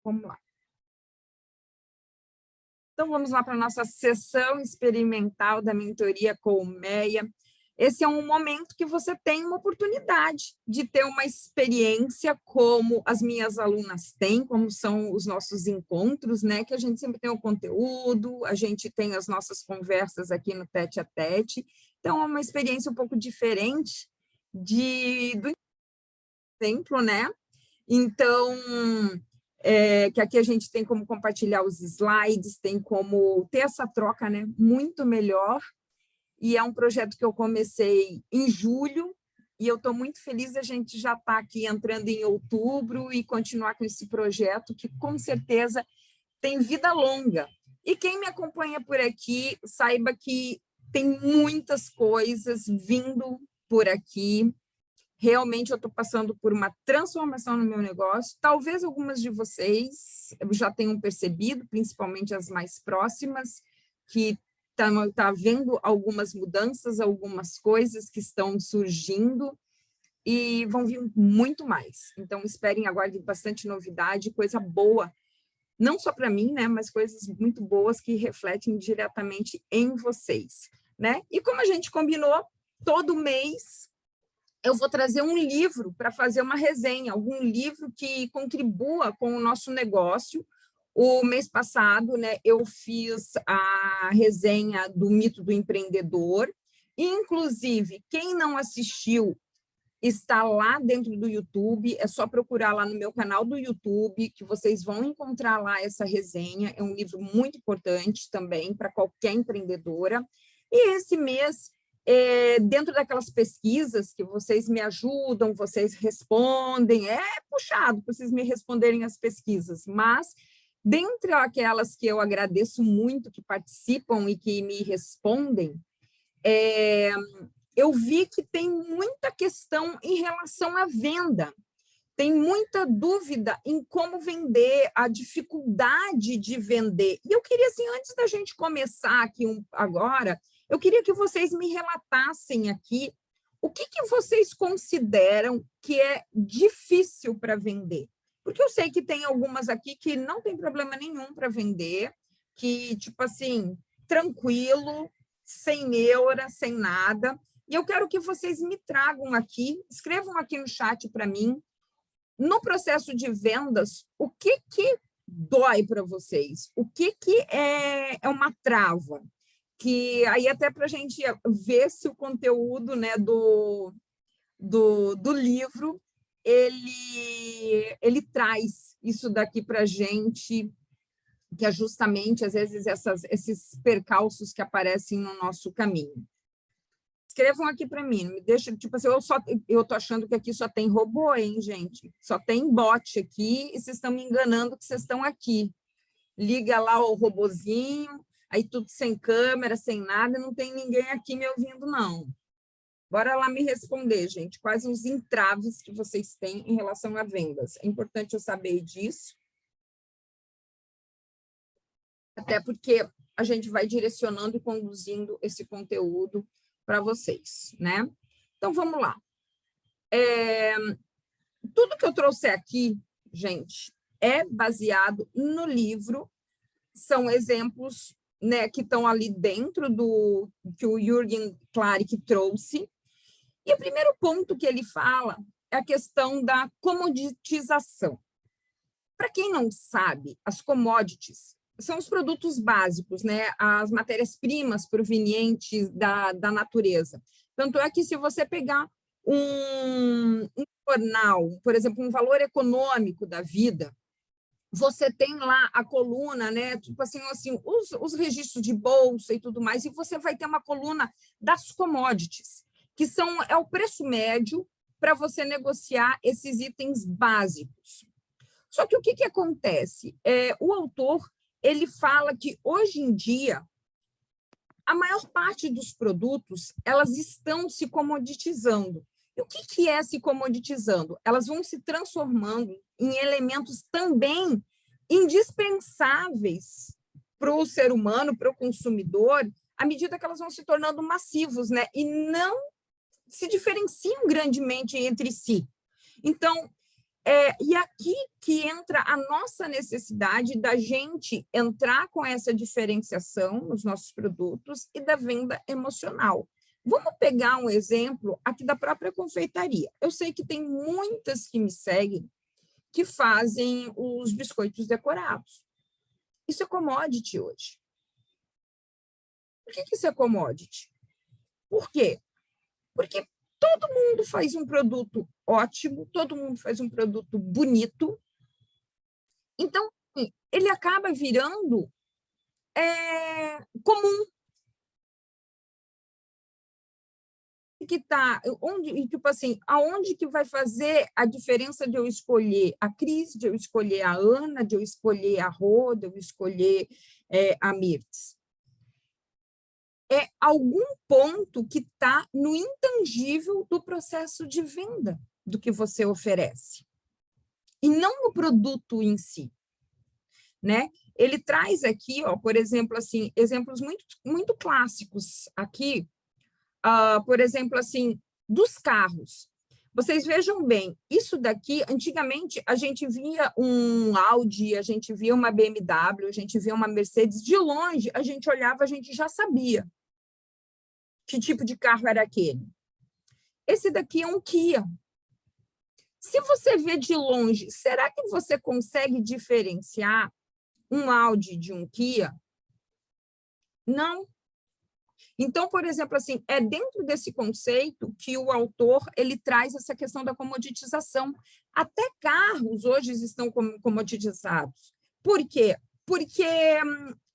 vamos lá. Então, vamos lá para a nossa sessão experimental da mentoria Colmeia. Esse é um momento que você tem uma oportunidade de ter uma experiência como as minhas alunas têm, como são os nossos encontros, né? Que a gente sempre tem o conteúdo, a gente tem as nossas conversas aqui no tete a tete. Então, é uma experiência um pouco diferente do exemplo, né? Então, que aqui a gente tem como compartilhar os slides, tem como ter essa troca, né, muito melhor, e é um projeto que eu comecei em julho, e eu estou muito feliz a gente já estar aqui entrando em outubro e continuar com esse projeto, que com certeza tem vida longa. E quem me acompanha por aqui, saiba que tem muitas coisas vindo por aqui. Realmente eu estou passando por uma transformação no meu negócio. Talvez algumas de vocês já tenham percebido, principalmente as mais próximas, que tá vendo algumas mudanças, algumas coisas que estão surgindo e vão vir muito mais. Então, esperem, aguardem bastante novidade, coisa boa, não só para mim, né, mas coisas muito boas que refletem diretamente em vocês, né? E como a gente combinou, todo mês eu vou trazer um livro para fazer uma resenha, algum livro que contribua com o nosso negócio. O mês passado, né, eu fiz a resenha do Mito do Empreendedor, inclusive, quem não assistiu, está lá dentro do YouTube, é só procurar lá no meu canal do YouTube, que vocês vão encontrar lá essa resenha, é um livro muito importante também para qualquer empreendedora. E esse mês, dentro daquelas pesquisas que vocês me ajudam, vocês respondem, é puxado para vocês me responderem as pesquisas, mas dentre aquelas que eu agradeço muito, que participam e que me respondem, eu vi que tem muita questão em relação à venda, tem muita dúvida em como vender, a dificuldade de vender. E eu queria, assim, antes da gente começar aqui agora, eu queria que vocês me relatassem aqui o que vocês consideram que é difícil para vender. Porque eu sei que tem algumas aqui que não tem problema nenhum para vender, que, tipo assim, tranquilo, sem neura, sem nada. E eu quero que vocês me tragam aqui, escrevam aqui no chat para mim, no processo de vendas, o que dói para vocês? O que é uma trava? Que aí até para a gente ver se o conteúdo, né, do livro ele traz isso daqui para a gente, que é justamente, às vezes, esses percalços que aparecem no nosso caminho. Escrevam aqui para mim, não me deixa, tipo assim, eu tô achando que aqui só tem robô, hein, gente? Só tem bot aqui e vocês estão me enganando que vocês estão aqui. Liga lá o robozinho, aí tudo sem câmera, sem nada, não tem ninguém aqui me ouvindo, não. Bora lá me responder, gente, quais os entraves que vocês têm em relação a vendas. É importante eu saber disso, até porque a gente vai direcionando e conduzindo esse conteúdo para vocês, né? Então, vamos lá. Tudo que eu trouxe aqui, gente, é baseado no livro, são exemplos, né, que estão ali dentro do que o Jürgen Klarik trouxe. E o primeiro ponto que ele fala é a questão da comoditização. Para quem não sabe, as commodities são os produtos básicos, né? As matérias-primas provenientes da natureza. Tanto é que se você pegar um jornal, por exemplo, um valor econômico da vida, você tem lá a coluna, né? Tipo assim os registros de bolsa e tudo mais, e você vai ter uma coluna das commodities, que é o preço médio para você negociar esses itens básicos. Só que o que acontece? O autor ele fala que, hoje em dia, a maior parte dos produtos elas estão se comoditizando. E o que é se comoditizando? Elas vão se transformando em elementos também indispensáveis para o ser humano, para o consumidor, à medida que elas vão se tornando massivos, né? E não se diferenciam grandemente entre si. Então, E aqui que entra a nossa necessidade da gente entrar com essa diferenciação nos nossos produtos e da venda emocional. Vamos pegar um exemplo aqui da própria confeitaria. Eu sei que tem muitas que me seguem que fazem os biscoitos decorados. Isso é commodity hoje. Por que isso é commodity? Por quê? Porque todo mundo faz um produto ótimo, todo mundo faz um produto bonito. Então, ele acaba virando comum. Que tá, tipo assim, aonde que vai fazer a diferença de eu escolher a Cris, de eu escolher a Ana, de eu escolher a Rô, de eu escolher a Mirtz? É algum ponto que está no intangível do processo de venda do que você oferece, e não no produto em si, né? Ele traz aqui, ó, por exemplo, assim, exemplos muito clássicos aqui, por exemplo, assim, dos carros. Vocês vejam bem, isso daqui, antigamente, a gente via um Audi, a gente via uma BMW, a gente via uma Mercedes, de longe, a gente olhava, a gente já sabia que tipo de carro era aquele. Esse daqui é um Kia. Se você vê de longe, será que você consegue diferenciar um Audi de um Kia? Não. Então, por exemplo, assim, é dentro desse conceito que o autor ele traz essa questão da comoditização. Até carros hoje estão comoditizados. Por quê? Porque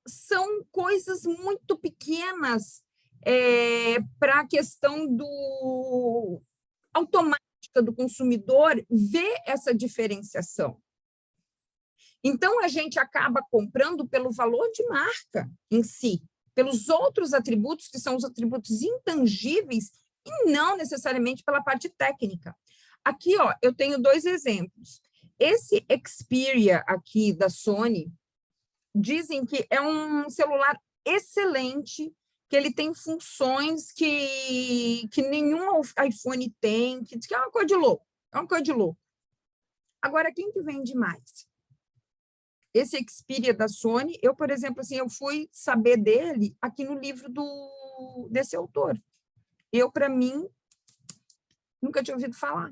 são coisas muito pequenas para a questão do automática do consumidor ver essa diferenciação. Então, a gente acaba comprando pelo valor de marca em si, pelos outros atributos, que são os atributos intangíveis, e não necessariamente pela parte técnica. Aqui, ó, eu tenho 2 exemplos. Esse Xperia aqui da Sony, dizem que é um celular excelente, que ele tem funções que nenhum iPhone tem, que diz que é uma coisa de louco, é uma coisa de louco. Agora, quem que vende mais? Esse Xperia da Sony, eu, por exemplo, assim, eu fui saber dele aqui no livro desse autor. Eu, para mim, nunca tinha ouvido falar.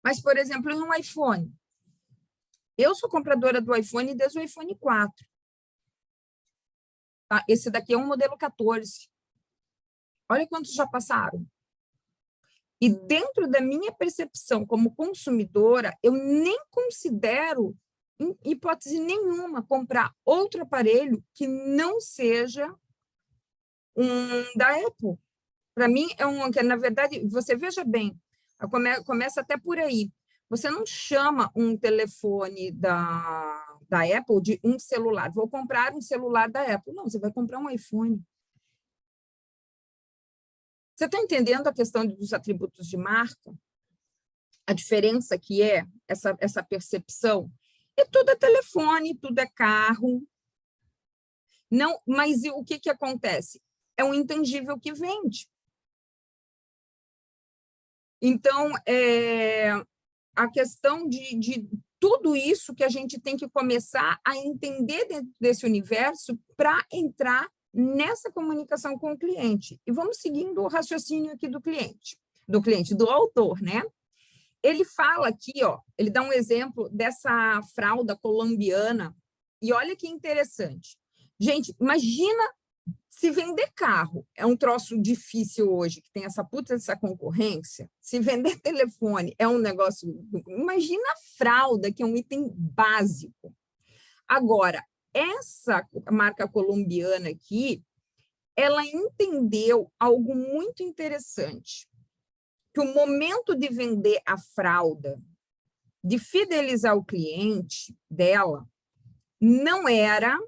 Mas, por exemplo, em um iPhone, eu sou compradora do iPhone desde o iPhone 4. Tá? Esse daqui é um modelo 14. Olha quantos já passaram. E dentro da minha percepção como consumidora, eu nem considero, em hipótese nenhuma, comprar outro aparelho que não seja um da Apple. Para mim, que na verdade, você veja bem, começa até por aí. Você não chama um telefone da Apple de um celular. Vou comprar um celular da Apple. Não, você vai comprar um iPhone. Você está entendendo a questão dos atributos de marca? A diferença que é essa percepção? E tudo é telefone, tudo é carro. Não, mas o que acontece? É um intangível que vende. Então, a questão de tudo isso que a gente tem que começar a entender dentro desse universo para entrar nessa comunicação com o cliente. E vamos seguindo o raciocínio aqui do autor, né? Ele fala aqui, ó, ele dá um exemplo dessa fralda colombiana, e olha que interessante. Gente, imagina se vender carro é um troço difícil hoje, que tem essa concorrência, se vender telefone é um negócio... Imagina a fralda, que é um item básico. Agora, essa marca colombiana aqui, ela entendeu algo muito interessante, que o momento de vender a fralda, de fidelizar o cliente dela, não era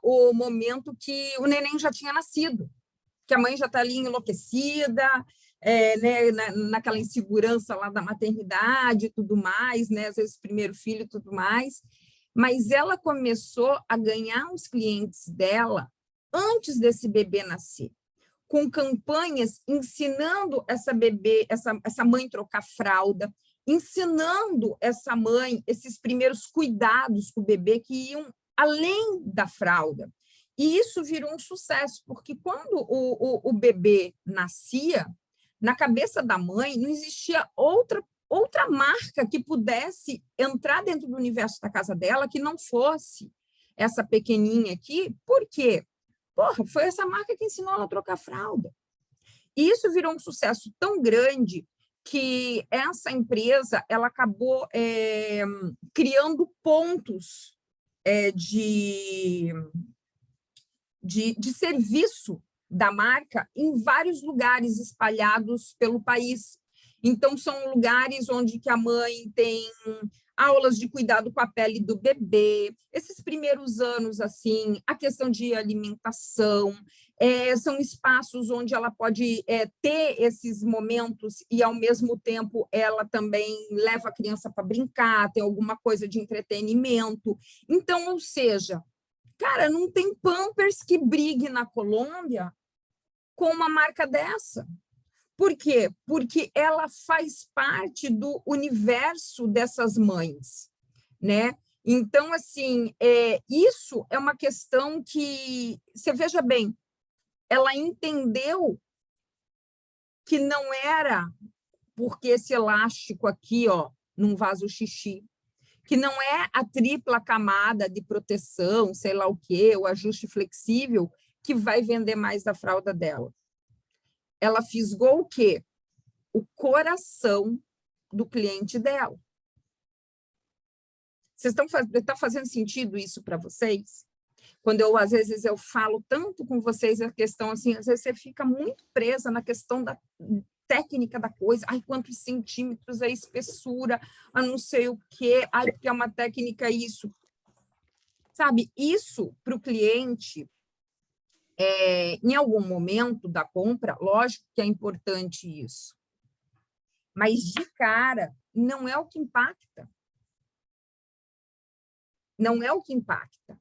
o momento que o neném já tinha nascido, que a mãe já está ali enlouquecida, né, naquela insegurança lá da maternidade e tudo mais, né, às vezes primeiro filho e tudo mais, mas ela começou a ganhar os clientes dela antes desse bebê nascer. com campanhas ensinando essa bebê, essa mãe trocar fralda, ensinando essa mãe esses primeiros cuidados com o bebê que iam além da fralda. E isso virou um sucesso, porque quando o bebê nascia, na cabeça da mãe não existia outra marca que pudesse entrar dentro do universo da casa dela que não fosse essa pequenininha aqui. Por quê? Porra, foi essa marca que ensinou ela a trocar fralda. E isso virou um sucesso tão grande que essa empresa ela acabou criando pontos de serviço da marca em vários lugares espalhados pelo país. Então, são lugares onde que a mãe tem aulas de cuidado com a pele do bebê, esses primeiros anos, assim, a questão de alimentação, são espaços onde ela pode ter esses momentos e, ao mesmo tempo, ela também leva a criança para brincar, tem alguma coisa de entretenimento. Então, ou seja, cara, não tem Pampers que brigue na Colômbia com uma marca dessa. Por quê? Porque ela faz parte do universo dessas mães, né? Então, assim, isso é uma questão que, você veja bem, ela entendeu que não era porque esse elástico aqui, ó, num vaso xixi, que não é a tripla camada de proteção, sei lá o quê, o ajuste flexível, que vai vender mais da fralda dela. Ela fisgou o quê? O coração do cliente dela. Está fazendo sentido isso para vocês? Quando às vezes eu falo tanto com vocês a questão assim, às vezes você fica muito presa na questão da técnica da coisa, ai, quantos centímetros, a espessura, a não sei o quê, ai, porque é uma técnica isso. Sabe, isso para o cliente, em algum momento da compra, lógico que é importante isso. Mas, de cara, não é o que impacta. Não é o que impacta.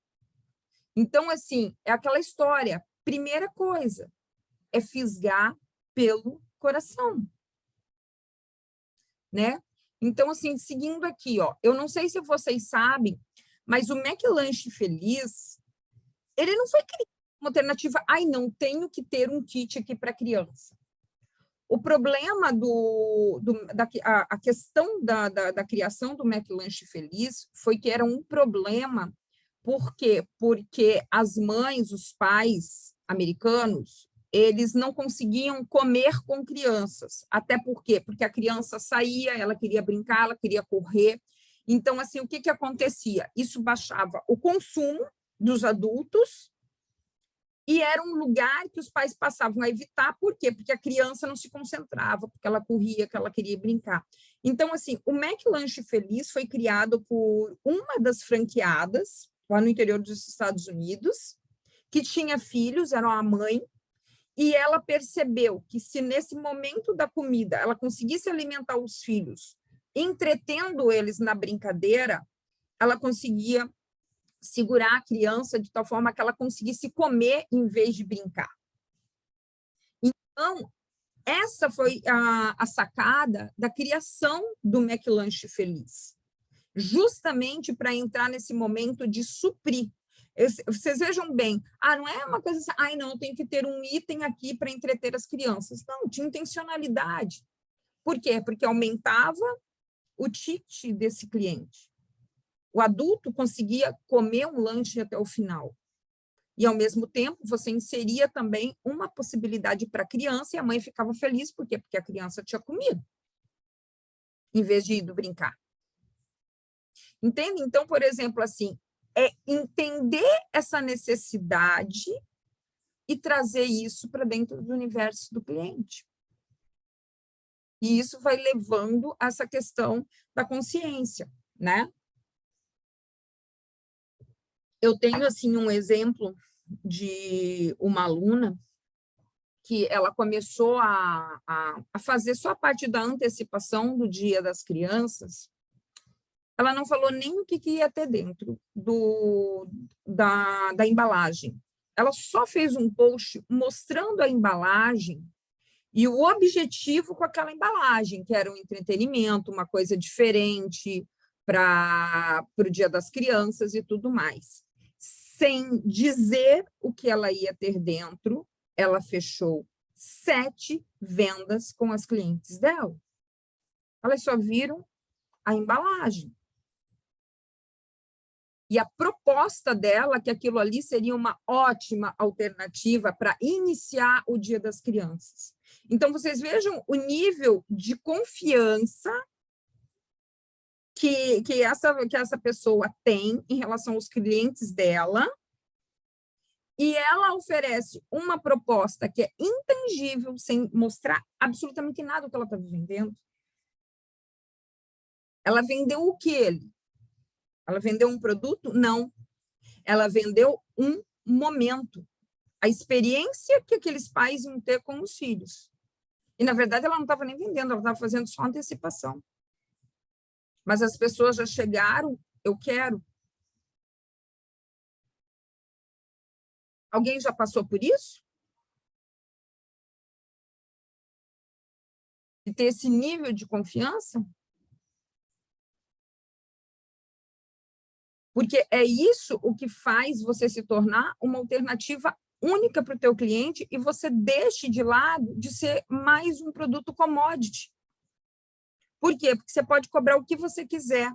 Então, assim, é aquela história. Primeira coisa é fisgar pelo coração, né? Então, assim, seguindo aqui, ó, eu não sei se vocês sabem, mas o McLanche Feliz, ele não foi criado uma alternativa, ai, não, tenho que ter um kit aqui para criança. O problema a questão da criação do McLanche Feliz foi que era um problema. Por quê? Porque as mães, os pais americanos, eles não conseguiam comer com crianças. Até por quê? Porque a criança saía, ela queria brincar, ela queria correr. Então, assim, o que acontecia? Isso baixava o consumo dos adultos e era um lugar que os pais passavam a evitar. Por quê? Porque a criança não se concentrava, porque ela corria, que ela queria brincar. Então, assim, o McLanche Feliz foi criado por uma das franqueadas, lá no interior dos Estados Unidos, que tinha filhos, era uma mãe, e ela percebeu que se nesse momento da comida ela conseguisse alimentar os filhos, entretendo eles na brincadeira, ela conseguia segurar a criança de tal forma que ela conseguisse comer em vez de brincar. Então, essa foi a sacada da criação do McLanche Feliz, justamente para entrar nesse momento de suprir. Vocês vejam bem, não é uma coisa assim, ai, não, eu tenho que ter um item aqui para entreter as crianças. Não, tinha intencionalidade. Por quê? Porque aumentava o ticket desse cliente. O adulto conseguia comer um lanche até o final. E, ao mesmo tempo, você inseria também uma possibilidade para a criança e a mãe ficava feliz. Por quê? Porque a criança tinha comido, em vez de ir brincar. Entende? Então, por exemplo, assim, é entender essa necessidade e trazer isso para dentro do universo do cliente. E isso vai levando a essa questão da consciência, né? Eu tenho, assim, um exemplo de uma aluna que ela começou a fazer só a parte da antecipação do Dia das Crianças. Ela não falou nem o que ia ter dentro da embalagem. ela só fez um post mostrando a embalagem e o objetivo com aquela embalagem, que era um entretenimento, uma coisa diferente para o Dia das Crianças e tudo mais. Sem dizer o que ela ia ter dentro, ela fechou 7 vendas com as clientes dela. Elas só viram a embalagem. E a proposta dela, que aquilo ali seria uma ótima alternativa para iniciar o Dia das Crianças. Então, vocês vejam o nível de confiança que essa pessoa tem em relação aos clientes dela, e ela oferece uma proposta que é intangível, sem mostrar absolutamente nada do que ela está vendendo. Ela vendeu o quê? Ela vendeu um produto? Não. Ela vendeu um momento, a experiência que aqueles pais iam ter com os filhos. E, na verdade, ela não estava nem vendendo, ela estava fazendo só antecipação. Mas as pessoas já chegaram, eu quero. Alguém já passou por isso? De ter esse nível de confiança? Porque é isso o que faz você se tornar uma alternativa única para o teu cliente e você deixe de lado de ser mais um produto commodity. Por quê? Porque você pode cobrar o que você quiser.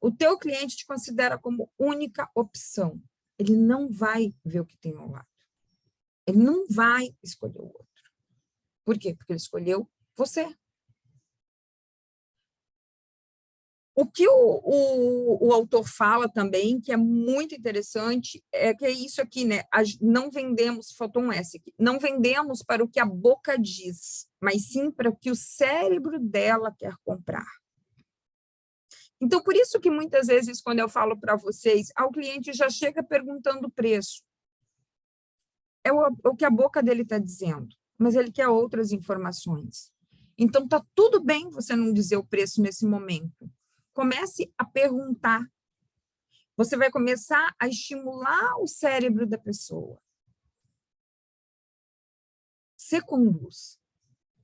O teu cliente te considera como única opção. Ele não vai ver o que tem ao lado. Ele não vai escolher o outro. Por quê? Porque ele escolheu você. O que o autor fala também, que é muito interessante, é que é isso aqui, né? Não vendemos, faltou um S aqui, não vendemos para o que a boca diz, mas sim para o que o cérebro dela quer comprar. Então, por isso que muitas vezes, quando eu falo para vocês, o cliente já chega perguntando o preço. É o que a boca dele está dizendo, mas ele quer outras informações. Então, está tudo bem você não dizer o preço nesse momento. Comece a perguntar. Você vai começar a estimular o cérebro da pessoa. Você conduz.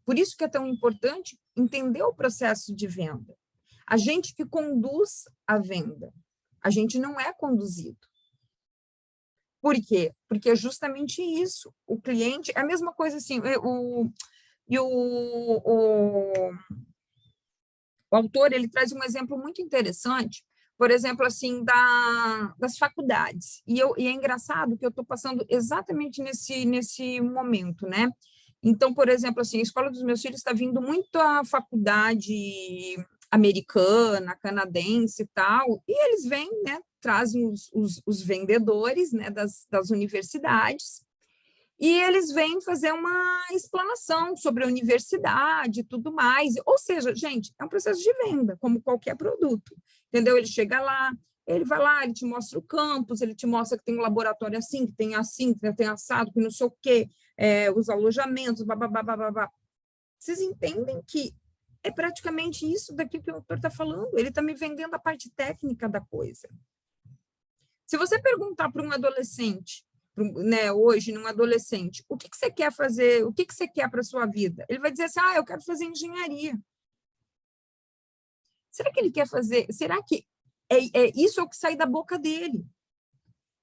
Por isso que é tão importante entender o processo de venda. A gente que conduz a venda. A gente não é conduzido. Por quê? Porque é justamente isso. O cliente... É a mesma coisa assim... O autor, ele traz um exemplo muito interessante, por exemplo, assim, das faculdades. E é engraçado que eu estou passando exatamente nesse momento, né? Então, por exemplo, assim, a escola dos meus filhos está vindo muito a faculdade americana, canadense e tal, e eles vêm, né, trazem os vendedores, né, das universidades, e eles vêm fazer uma explanação sobre a universidade e tudo mais. Ou seja, gente, é um processo de venda, como qualquer produto, entendeu? Ele chega lá, ele vai lá, ele te mostra o campus, ele te mostra que tem um laboratório assim, que tem assado, que não sei o quê, os alojamentos, babá. Vocês entendem que é praticamente isso daqui que o autor está falando? Ele está me vendendo a parte técnica da coisa. Se você perguntar para um adolescente, né, hoje, num adolescente, o que você quer fazer, o que você quer para a sua vida? Ele vai dizer assim, eu quero fazer engenharia. Será que ele quer fazer? Será que isso é o que sai da boca dele?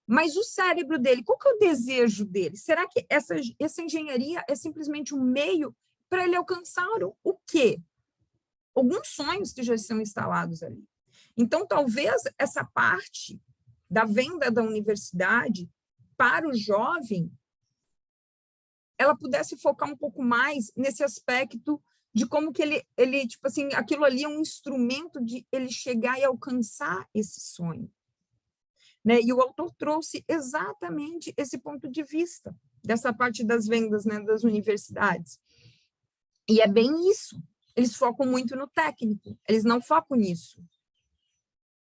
Mas o cérebro dele, qual que é o desejo dele? Será que essa engenharia é simplesmente um meio para ele alcançar o quê? Alguns sonhos que já estão instalados ali. Então, talvez essa parte da venda da universidade para o jovem, ela pudesse focar um pouco mais nesse aspecto de como que ele tipo assim, aquilo ali é um instrumento de ele chegar e alcançar esse sonho. Né? E o autor trouxe exatamente esse ponto de vista, dessa parte das vendas, né, das universidades. E é bem isso. Eles focam muito no técnico, eles não focam nisso.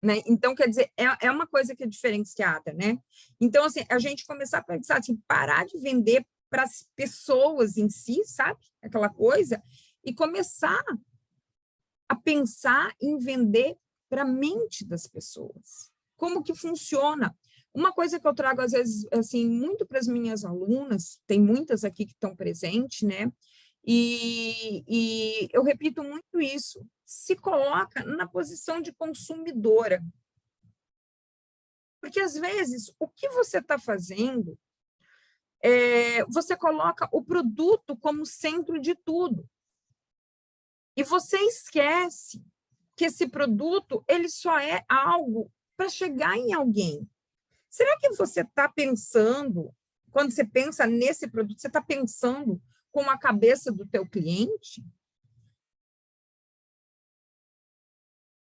Né? Então, quer dizer, é uma coisa que é diferenciada, né? Então, assim, a gente começar a pensar, assim, parar de vender para as pessoas em si, sabe? Aquela coisa, e começar a pensar em vender para a mente das pessoas. como que funciona. Uma coisa que eu trago, às vezes, assim, muito para as minhas alunas, tem muitas aqui que estão presentes, né? E eu repito muito isso, se coloca na posição de consumidora. Porque, às vezes, o que você está fazendo, você coloca o produto como centro de tudo. E você esquece que esse produto ele só é algo para chegar em alguém. Será que você está pensando, quando você pensa nesse produto, você está pensando com a cabeça do teu cliente?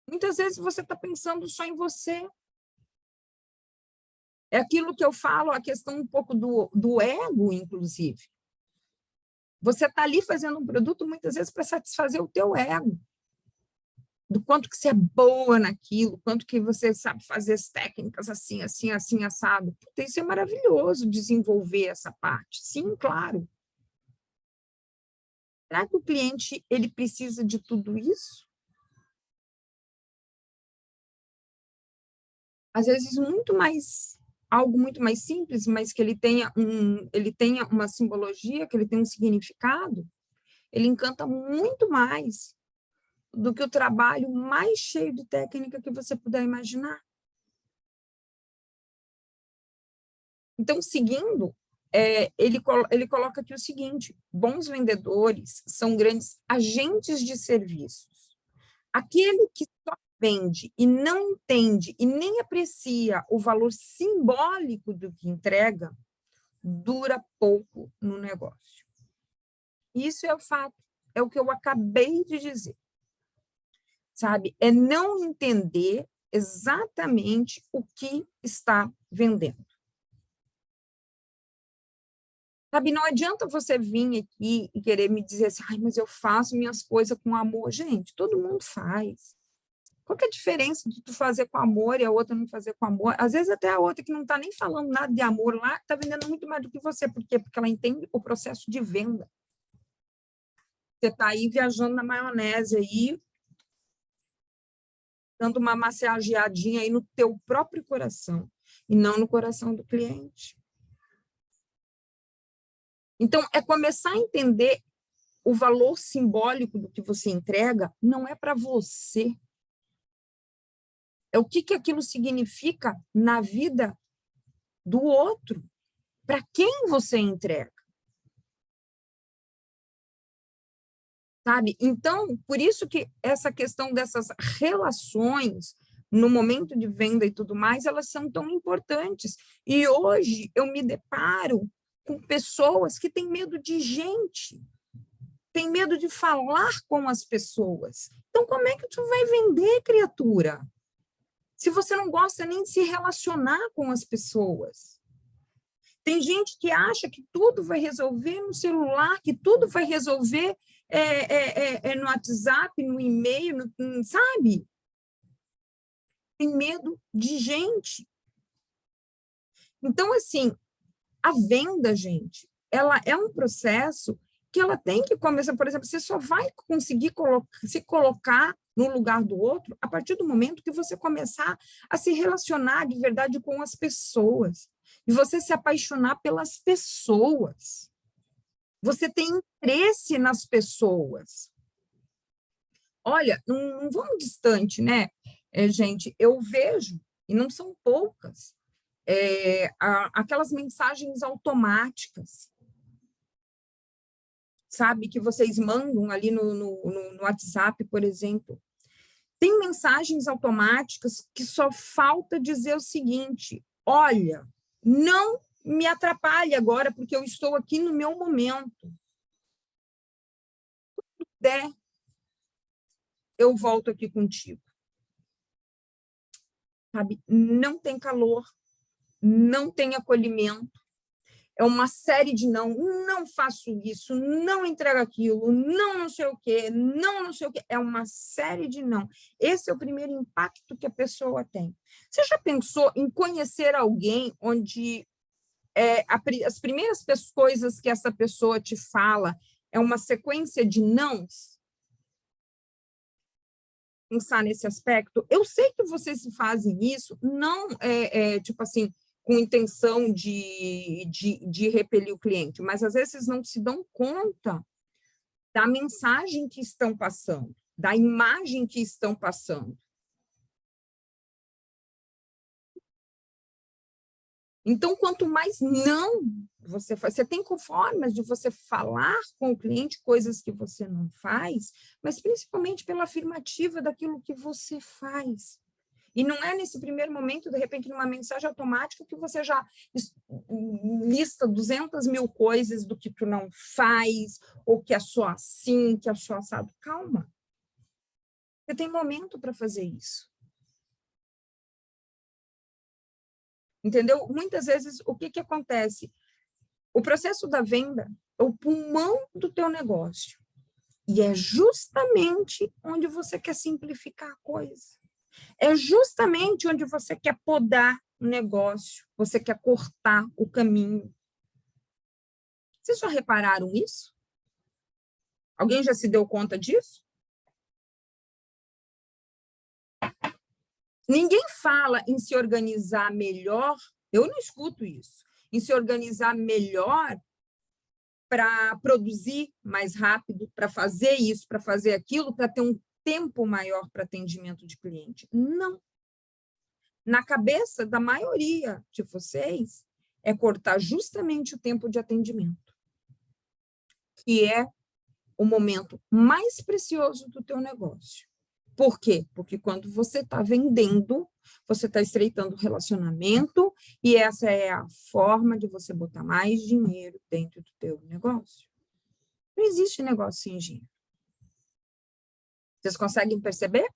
Muitas vezes você está pensando só em você. É aquilo que eu falo, a questão um pouco do ego, inclusive. Você está ali fazendo um produto, muitas vezes, para satisfazer o teu ego. Do quanto que você é boa naquilo, quanto que você sabe fazer as técnicas assim, assim, assim, assado. Isso é maravilhoso, desenvolver essa parte. Sim, claro. Será que o cliente ele precisa de tudo isso? Às vezes, algo muito mais simples, mas que ele tenha uma simbologia, que ele tenha um significado, ele encanta muito mais do que o trabalho mais cheio de técnica que você puder imaginar. Então, seguindo, ele coloca aqui o seguinte: bons vendedores são grandes agentes de serviços. Aquele que só vende e não entende e nem aprecia o valor simbólico do que entrega, dura pouco no negócio. Isso é o fato, é o que eu acabei de dizer. Sabe? É não entender exatamente o que está vendendo. Sabe, não adianta você vir aqui e querer me dizer assim, ai, mas eu faço minhas coisas com amor. Gente, todo mundo faz. Qual que é a diferença de tu fazer com amor e a outra não fazer com amor? Às vezes até a outra que não está nem falando nada de amor lá, está vendendo muito mais do que você. Por quê? Porque ela entende o processo de venda. Você está aí viajando na maionese aí, dando uma massageadinha aí no teu próprio coração e não no coração do cliente. Então, é começar a entender o valor simbólico do que você entrega não é para você. É o que aquilo significa na vida do outro. Para quem você entrega. Sabe? Então, por isso que essa questão dessas relações no momento de venda e tudo mais, elas são tão importantes. E hoje eu me deparo com pessoas que têm medo de gente, têm medo de falar com as pessoas. Então, como é que tu vai vender, criatura? Se você não gosta nem de se relacionar com as pessoas. Tem gente que acha que tudo vai resolver no celular, que tudo vai resolver no WhatsApp, no e-mail, sabe? Tem medo de gente. Então, assim, a venda, gente, ela é um processo que ela tem que começar, por exemplo, você só vai conseguir se colocar no lugar do outro a partir do momento que você começar a se relacionar de verdade com as pessoas, e você se apaixonar pelas pessoas. Você tem interesse nas pessoas. Olha, não vamos distante, né, gente? Eu vejo, e não são poucas, aquelas mensagens automáticas, sabe, que vocês mandam ali no WhatsApp, por exemplo. Tem mensagens automáticas que só falta dizer o seguinte: olha, não me atrapalhe agora, porque eu estou aqui no meu momento. Se der, eu volto aqui contigo. Sabe? Não tem calor, não tem acolhimento, é uma série de não faço isso, não entrego aquilo, não sei o quê, não sei o quê, é uma série de não. Esse é o primeiro impacto que a pessoa tem. Você já pensou em conhecer alguém onde as primeiras coisas que essa pessoa te fala é uma sequência de nãos? pensar nesse aspecto? Eu sei que vocês fazem isso, não tipo assim, com intenção de repelir o cliente, mas às vezes não se dão conta da mensagem que estão passando, da imagem que estão passando. Então, quanto mais não você faz, você tem formas de você falar com o cliente coisas que você não faz, mas principalmente pela afirmativa daquilo que você faz. E não é nesse primeiro momento, de repente, numa mensagem automática, que você já lista 200.000 coisas do que tu não faz, ou que é só assim, que é só assado. Calma. Você tem momento para fazer isso. Entendeu? Muitas vezes, o que acontece? O processo da venda é o pulmão do teu negócio. E é justamente onde você quer simplificar a coisa. É justamente onde você quer podar o negócio, você quer cortar o caminho. Vocês já repararam isso? Alguém já se deu conta disso? Ninguém fala em se organizar melhor, eu não escuto isso, em se organizar melhor para produzir mais rápido, para fazer isso, para fazer aquilo, para ter um tempo maior para atendimento de cliente. Não. Na cabeça da maioria de vocês, é cortar justamente o tempo de atendimento, que é o momento mais precioso do teu negócio. Por quê? Porque quando você está vendendo, você está estreitando o relacionamento e essa é a forma de você botar mais dinheiro dentro do teu negócio. Não existe negócio sem dinheiro. Vocês conseguem perceber?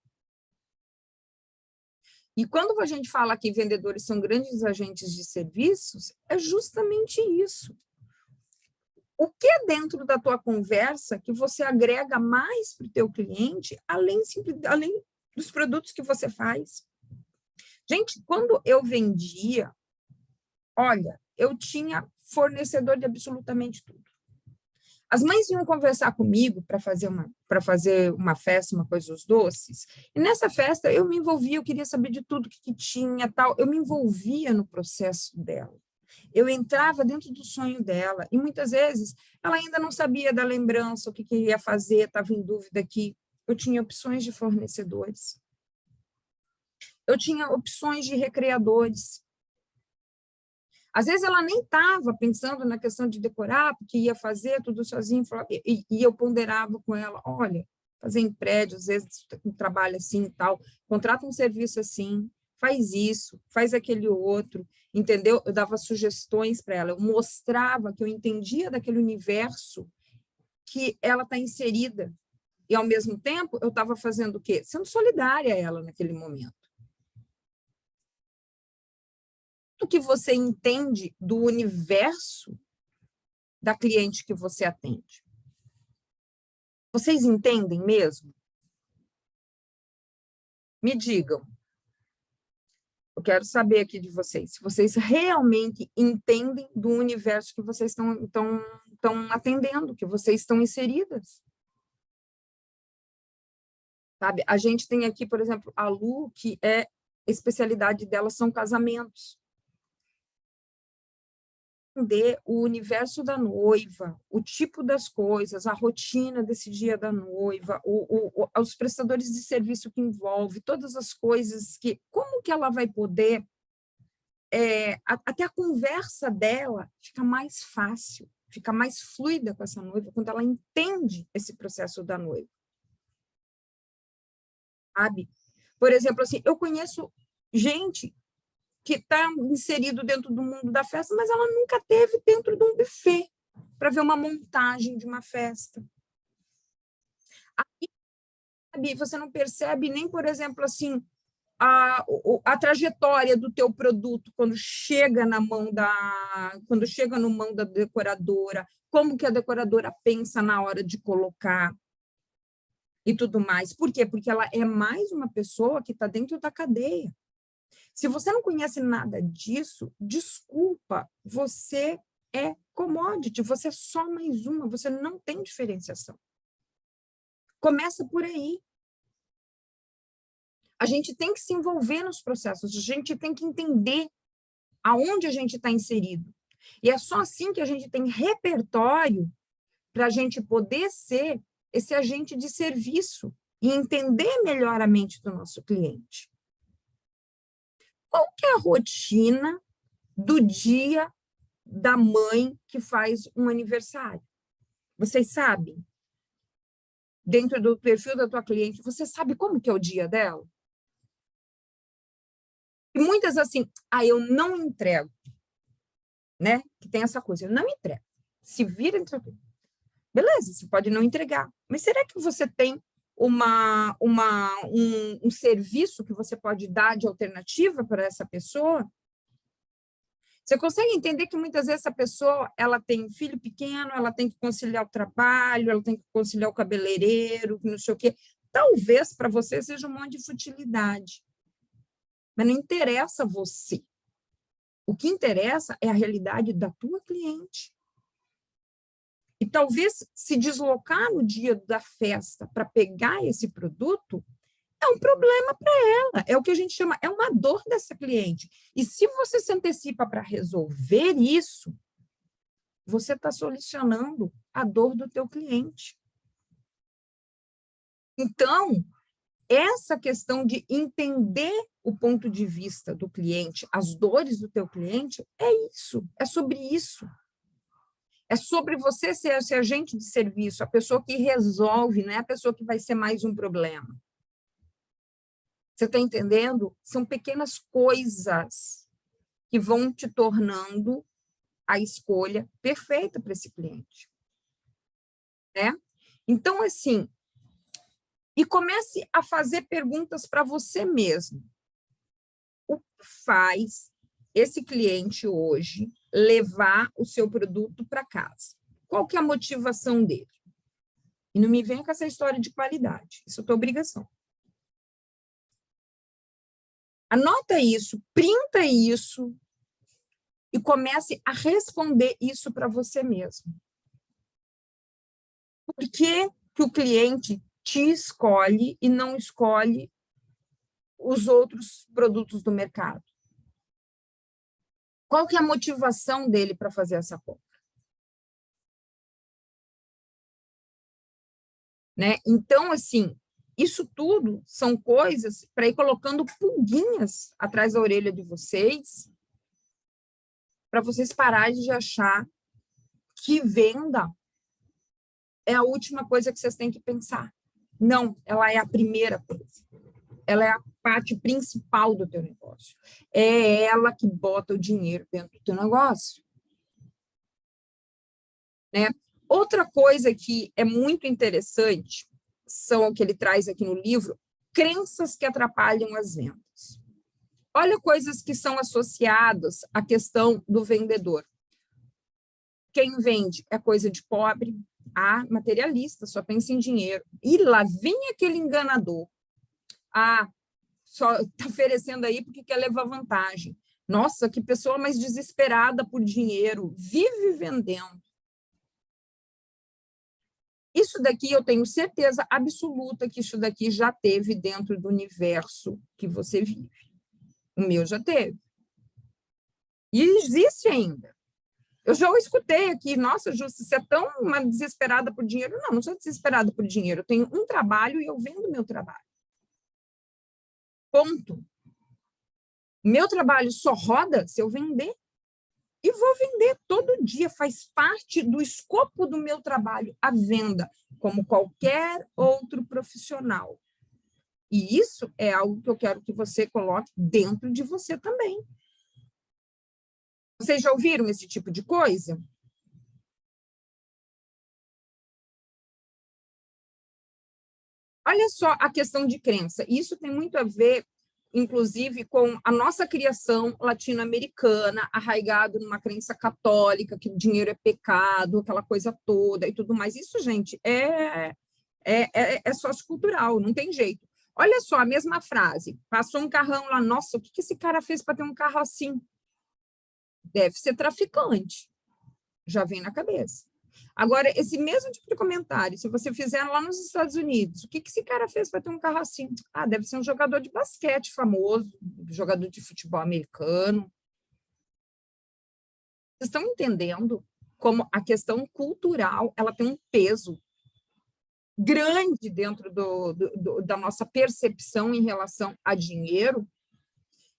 E quando a gente fala que vendedores são grandes agentes de serviços, é justamente isso. O que é dentro da tua conversa que você agrega mais para o teu cliente, além dos produtos que você faz? Gente, quando eu vendia, olha, eu tinha fornecedor de absolutamente tudo. As mães vinham conversar comigo para fazer uma festa, uma coisa dos doces, e nessa festa eu me envolvia, eu queria saber de tudo que tinha, tal, eu me envolvia no processo dela. Eu entrava dentro do sonho dela, e muitas vezes ela ainda não sabia da lembrança, o que ia fazer, estava em dúvida que eu tinha opções de fornecedores. Eu tinha opções de recreadores. Às vezes ela nem estava pensando na questão de decorar, porque ia fazer tudo sozinho, e eu ponderava com ela, olha, fazer em prédio, às vezes um trabalho assim e tal, contrata um serviço assim, faz isso, faz aquele outro, entendeu? Eu dava sugestões para ela, eu mostrava que eu entendia daquele universo que ela está inserida, e ao mesmo tempo eu estava fazendo o quê? Sendo solidária a ela naquele momento. O que você entende do universo da cliente que você atende? Vocês entendem mesmo? Me digam. Eu quero saber aqui de vocês, se vocês realmente entendem do universo que vocês estão atendendo, que vocês estão inseridas. Sabe? A gente tem aqui, por exemplo, a Lu, que a especialidade dela são casamentos. Entender o universo da noiva, o tipo das coisas, a rotina desse dia da noiva, os prestadores de serviço que envolve, todas as coisas que... Como que ela vai poder... até a conversa dela fica mais fácil, fica mais fluida com essa noiva, quando ela entende esse processo da noiva. Sabe? Por exemplo, assim, eu conheço gente que está inserido dentro do mundo da festa, mas ela nunca teve dentro de um buffet para ver uma montagem de uma festa. Aí, sabe, você não percebe nem, por exemplo, assim, a trajetória do teu produto quando chega na mão quando chega no mão da decoradora, como que a decoradora pensa na hora de colocar e tudo mais. Por quê? Porque ela é mais uma pessoa que está dentro da cadeia. Se você não conhece nada disso, desculpa, você é commodity, você é só mais uma, você não tem diferenciação. Começa por aí. A gente tem que se envolver nos processos, a gente tem que entender aonde a gente está inserido. E é só assim que a gente tem repertório para a gente poder ser esse agente de serviço e entender melhor a mente do nosso cliente. Qual que é a rotina do dia da mãe que faz um aniversário? Vocês sabem? Dentro do perfil da tua cliente, você sabe como que é o dia dela? E muitas assim, eu não entrego, né? Que tem essa coisa, eu não entrego. Se vira, entrega. Beleza, você pode não entregar, mas será que você tem um serviço que você pode dar de alternativa para essa pessoa? Você consegue entender que muitas vezes essa pessoa ela tem um filho pequeno, ela tem que conciliar o trabalho, ela tem que conciliar o cabeleireiro, não sei o quê. Talvez para você seja um monte de futilidade, mas não interessa você. O que interessa é a realidade da tua cliente. E talvez se deslocar no dia da festa para pegar esse produto é um problema para ela, é o que a gente chama, é uma dor dessa cliente. E se você se antecipa para resolver isso, você está solucionando a dor do teu cliente. Então, essa questão de entender o ponto de vista do cliente, as dores do teu cliente, é isso, é sobre isso. É sobre você ser esse agente de serviço, a pessoa que resolve, não é a pessoa que vai ser mais um problema. Você está entendendo? São pequenas coisas que vão te tornando a escolha perfeita para esse cliente. Né? Então, assim, e comece a fazer perguntas para você mesmo. O que faz esse cliente hoje levar o seu produto para casa? Qual que é a motivação dele? E não me venha com essa história de qualidade, isso é tua obrigação. Anota isso, printa isso e comece a responder isso para você mesmo. Por que que o cliente te escolhe e não escolhe os outros produtos do mercado? Qual que é a motivação dele para fazer essa compra? Né? Então, assim, isso tudo são coisas para ir colocando pulguinhas atrás da orelha de vocês, para vocês pararem de achar que venda é a última coisa que vocês têm que pensar. Não, ela é a primeira coisa. Ela é a parte principal do teu negócio. É ela que bota o dinheiro dentro do teu negócio. Né? Outra coisa que é muito interessante são o que ele traz aqui no livro, crenças que atrapalham as vendas. Olha coisas que são associadas à questão do vendedor. Quem vende é coisa de pobre, materialista, só pensa em dinheiro. E lá vem aquele enganador. Só está oferecendo aí porque quer levar vantagem. Nossa, que pessoa mais desesperada por dinheiro, vive vendendo. Isso daqui eu tenho certeza absoluta que isso daqui já teve dentro do universo que você vive. O meu já teve. E existe ainda. Eu já o escutei aqui, nossa, Ju, você é tão uma desesperada por dinheiro. Não, não sou desesperada por dinheiro. Eu tenho um trabalho e eu vendo meu trabalho. Ponto. Meu trabalho só roda se eu vender. E vou vender todo dia, faz parte do escopo do meu trabalho, a venda, como qualquer outro profissional. E isso é algo que eu quero que você coloque dentro de você também. Vocês já ouviram esse tipo de coisa? Olha só a questão de crença. Isso tem muito a ver, inclusive, com a nossa criação latino-americana, arraigado numa crença católica, que o dinheiro é pecado, aquela coisa toda e tudo mais. Isso, gente, é sociocultural, não tem jeito. Olha só, a mesma frase. Passou um carrão lá, nossa, o que esse cara fez para ter um carro assim? Deve ser traficante. Já vem na cabeça. Agora, esse mesmo tipo de comentário, se você fizer lá nos Estados Unidos, o que esse cara fez para ter um carro assim? Ah, deve ser um jogador de basquete famoso, jogador de futebol americano. Vocês estão entendendo como a questão cultural ela tem um peso grande dentro da nossa percepção em relação a dinheiro?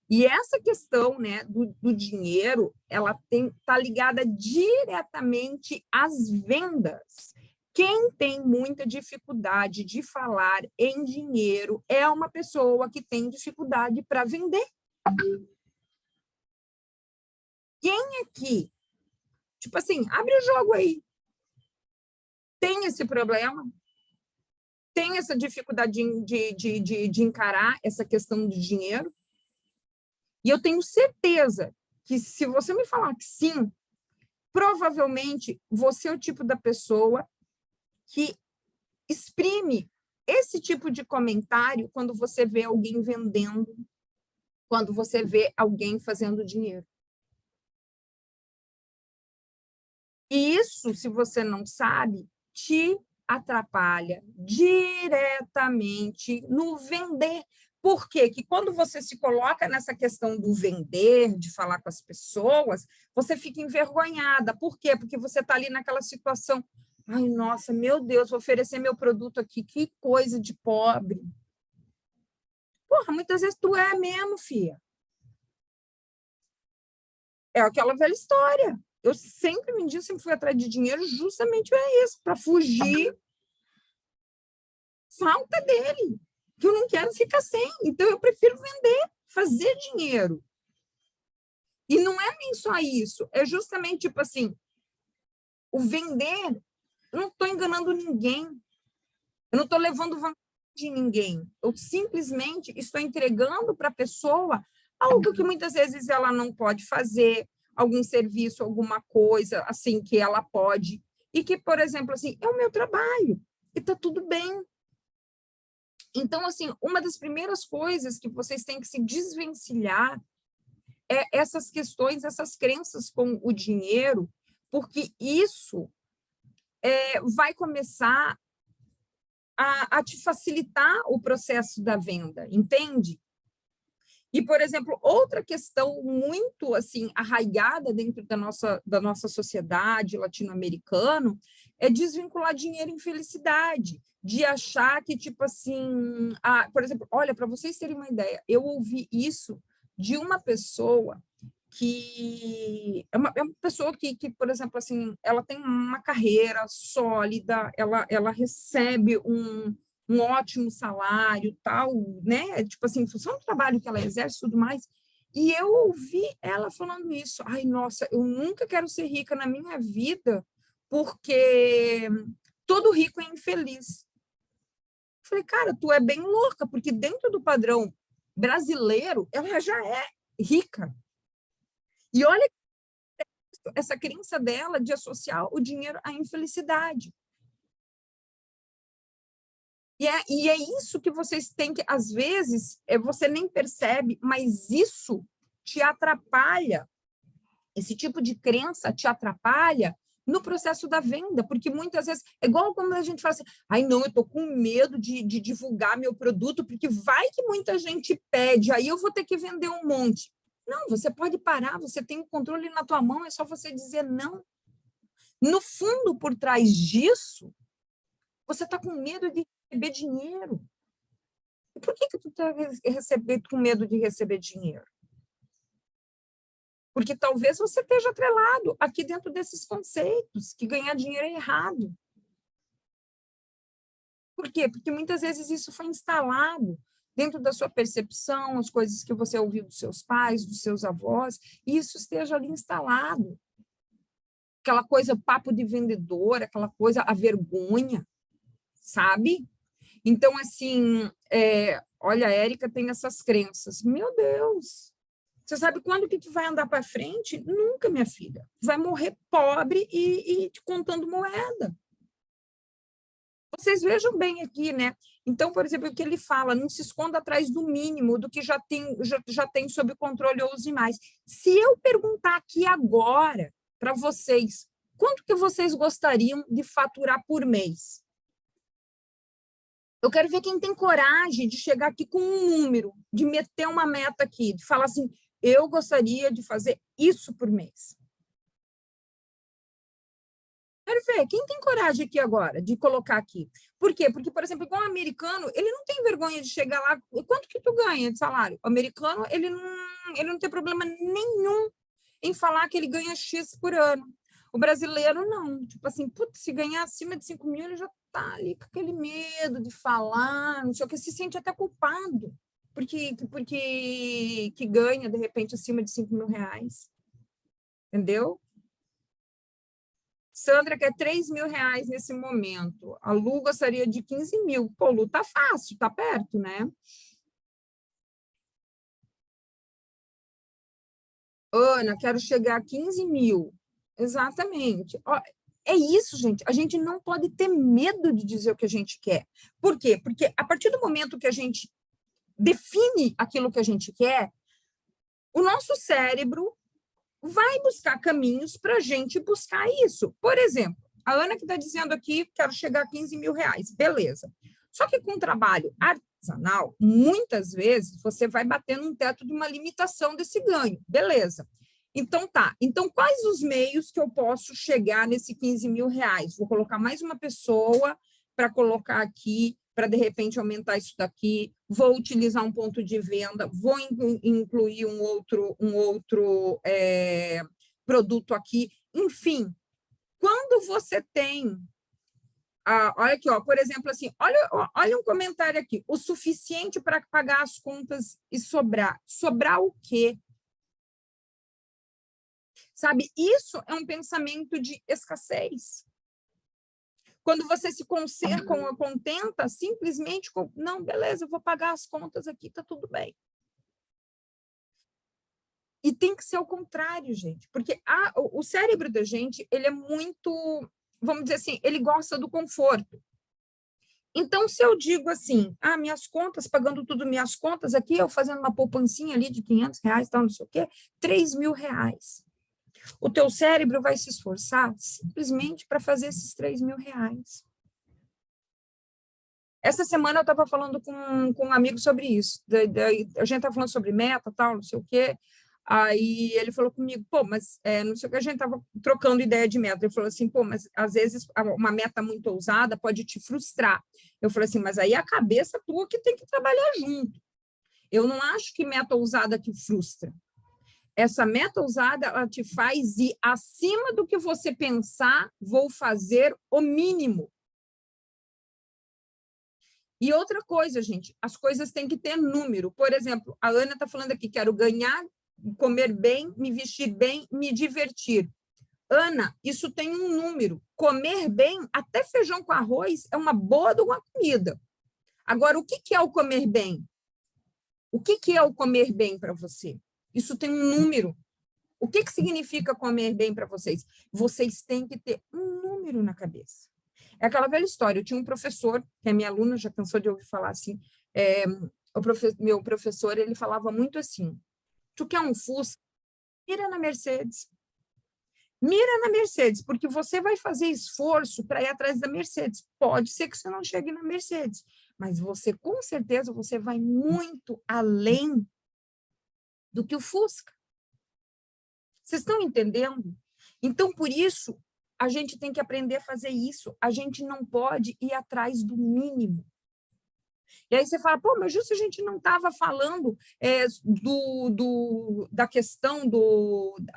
E essa questão, né, do dinheiro, ela está ligada diretamente às vendas. Quem tem muita dificuldade de falar em dinheiro é uma pessoa que tem dificuldade para vender. Quem aqui, tipo assim, abre o jogo aí, tem esse problema, tem essa dificuldade de encarar essa questão de dinheiro? E eu tenho certeza que, se você me falar que sim, provavelmente você é o tipo da pessoa que exprime esse tipo de comentário quando você vê alguém vendendo, quando você vê alguém fazendo dinheiro. E isso, se você não sabe, te atrapalha diretamente no vender. Por quê? Que quando você se coloca nessa questão do vender, de falar com as pessoas, você fica envergonhada. Por quê? Porque você está ali naquela situação. Ai, nossa, meu Deus, vou oferecer meu produto aqui, que coisa de pobre. Porra, muitas vezes tu é mesmo, filha. É aquela velha história. Eu sempre me disse, sempre fui atrás de dinheiro, justamente é isso, para fugir falta dele, que eu não quero ficar sem. Então, eu prefiro vender, fazer dinheiro. E não é nem só isso, é justamente, tipo assim, o vender, eu não estou enganando ninguém, eu não estou levando vantagem de ninguém, eu simplesmente estou entregando para a pessoa algo que muitas vezes ela não pode fazer, algum serviço, alguma coisa, assim, que ela pode, e que, por exemplo, assim, é o meu trabalho, e está tudo bem. Então, assim, uma das primeiras coisas que vocês têm que se desvencilhar é essas questões, essas crenças com o dinheiro, porque isso vai começar a te facilitar o processo da venda, entende? E, por exemplo, outra questão muito assim arraigada dentro da nossa sociedade latino-americana é desvincular dinheiro em felicidade, de achar que, tipo assim, por exemplo, olha, para vocês terem uma ideia, eu ouvi isso de uma pessoa que é uma pessoa que, por exemplo, assim, ela tem uma carreira sólida, ela recebe um ótimo salário, tal, né? Tipo assim, em função do trabalho que ela exerce e tudo mais. E eu ouvi ela falando isso. Ai, nossa, eu nunca quero ser rica na minha vida, porque todo rico é infeliz. Falei, cara, tu é bem louca, porque dentro do padrão brasileiro, ela já é rica. E olha essa crença dela de associar o dinheiro à infelicidade. E é isso que vocês têm que, às vezes, você nem percebe, mas isso te atrapalha, esse tipo de crença te atrapalha no processo da venda, porque muitas vezes, é igual quando a gente fala assim, ai não, eu estou com medo de divulgar meu produto, porque vai que muita gente pede, aí eu vou ter que vender um monte. Não, você pode parar, você tem o controle na tua mão, é só você dizer não. No fundo, por trás disso, você está com medo de receber dinheiro. E por que tu está com medo de receber dinheiro? Porque talvez você esteja atrelado aqui dentro desses conceitos, que ganhar dinheiro é errado. Por quê? Porque muitas vezes isso foi instalado dentro da sua percepção, as coisas que você ouviu dos seus pais, dos seus avós, e isso esteja ali instalado. Aquela coisa, papo de vendedor, aquela coisa, a vergonha, sabe? Então, assim, olha, a Érica tem essas crenças. Meu Deus! Você sabe quando que tu vai andar para frente? Nunca, minha filha. Tu vai morrer pobre e te contando moeda. Vocês vejam bem aqui, né? Então, por exemplo, o que ele fala, não se esconda atrás do mínimo, do que já tem sob controle ou use mais. Se eu perguntar aqui agora para vocês, quanto que vocês gostariam de faturar por mês? Eu quero ver quem tem coragem de chegar aqui com um número, de meter uma meta aqui, de falar assim, eu gostaria de fazer isso por mês. Quero ver, quem tem coragem aqui agora de colocar aqui? Por quê? Porque, por exemplo, igual o americano, ele não tem vergonha de chegar lá, quanto que tu ganha de salário? O americano, ele não tem problema nenhum em falar que ele ganha X por ano. O brasileiro, não. Tipo assim, putz, se ganhar acima de 5 mil, ele já tá ali com aquele medo de falar, não sei o que, se sente até culpado, porque que ganha, de repente, acima de 5 mil reais. Entendeu? Sandra quer 3 mil reais nesse momento. A Lu gostaria de 15 mil. Pô, Lu, tá fácil, tá perto, né? Ana, quero chegar a 15 mil. Exatamente. Ó, é isso, gente. A gente não pode ter medo de dizer o que a gente quer. Por quê? Porque a partir do momento que a gente define aquilo que a gente quer, o nosso cérebro vai buscar caminhos para a gente buscar isso. Por exemplo, a Ana que está dizendo aqui, quero chegar a 15 mil reais. Beleza. Só que com trabalho artesanal, muitas vezes você vai bater num teto de uma limitação desse ganho. Beleza. Então, tá. Então, quais os meios que eu posso chegar nesse 15 mil reais? Vou colocar mais uma pessoa para colocar aqui, para, de repente, aumentar isso daqui. Vou utilizar um ponto de venda, vou incluir um outro produto aqui. Enfim, quando você tem... olha aqui, ó, por exemplo, assim, olha um comentário aqui. O suficiente para pagar as contas e sobrar. Sobrar o quê? Sabe, isso é um pensamento de escassez. Quando você se contenta simplesmente com, não, beleza, eu vou pagar as contas aqui, tá tudo bem. E tem que ser o contrário, gente, porque o cérebro da gente, ele é muito, vamos dizer assim, ele gosta do conforto. Então, se eu digo assim, minhas contas, pagando tudo minhas contas aqui, eu fazendo uma poupancinha ali de 500 reais, tal, não sei o quê, 3 mil reais. O teu cérebro vai se esforçar simplesmente para fazer esses 3 mil reais. Essa semana eu estava falando com um amigo sobre isso. A gente estava falando sobre meta, tal, não sei o quê. Aí ele falou comigo, pô, mas não sei o que, a gente estava trocando ideia de meta. Ele falou assim, pô, mas às vezes uma meta muito ousada pode te frustrar. Eu falei assim, mas aí é a cabeça tua que tem que trabalhar junto. Eu não acho que meta ousada te frustra. Essa meta ousada, ela te faz ir acima do que você pensar, vou fazer o mínimo. E outra coisa, gente, as coisas têm que ter número. Por exemplo, a Ana está falando aqui, quero ganhar, comer bem, me vestir bem, me divertir. Ana, isso tem um número. Comer bem, até feijão com arroz, é uma boa de uma comida. Agora, o que é o comer bem? O que é o comer bem para você? Isso tem um número. O que significa comer bem para vocês? Vocês têm que ter um número na cabeça. É aquela velha história. Eu tinha um professor, que é minha aluna, já cansou de ouvir falar assim, meu professor, ele falava muito assim, tu quer um Fusca? Mira na Mercedes. Mira na Mercedes, porque você vai fazer esforço para ir atrás da Mercedes. Pode ser que você não chegue na Mercedes, mas você, com certeza, você vai muito além do que o Fusca. Vocês estão entendendo? Então, por isso, a gente tem que aprender a fazer isso. A gente não pode ir atrás do mínimo. E aí você fala, pô, mas justo a gente não estava falando da questão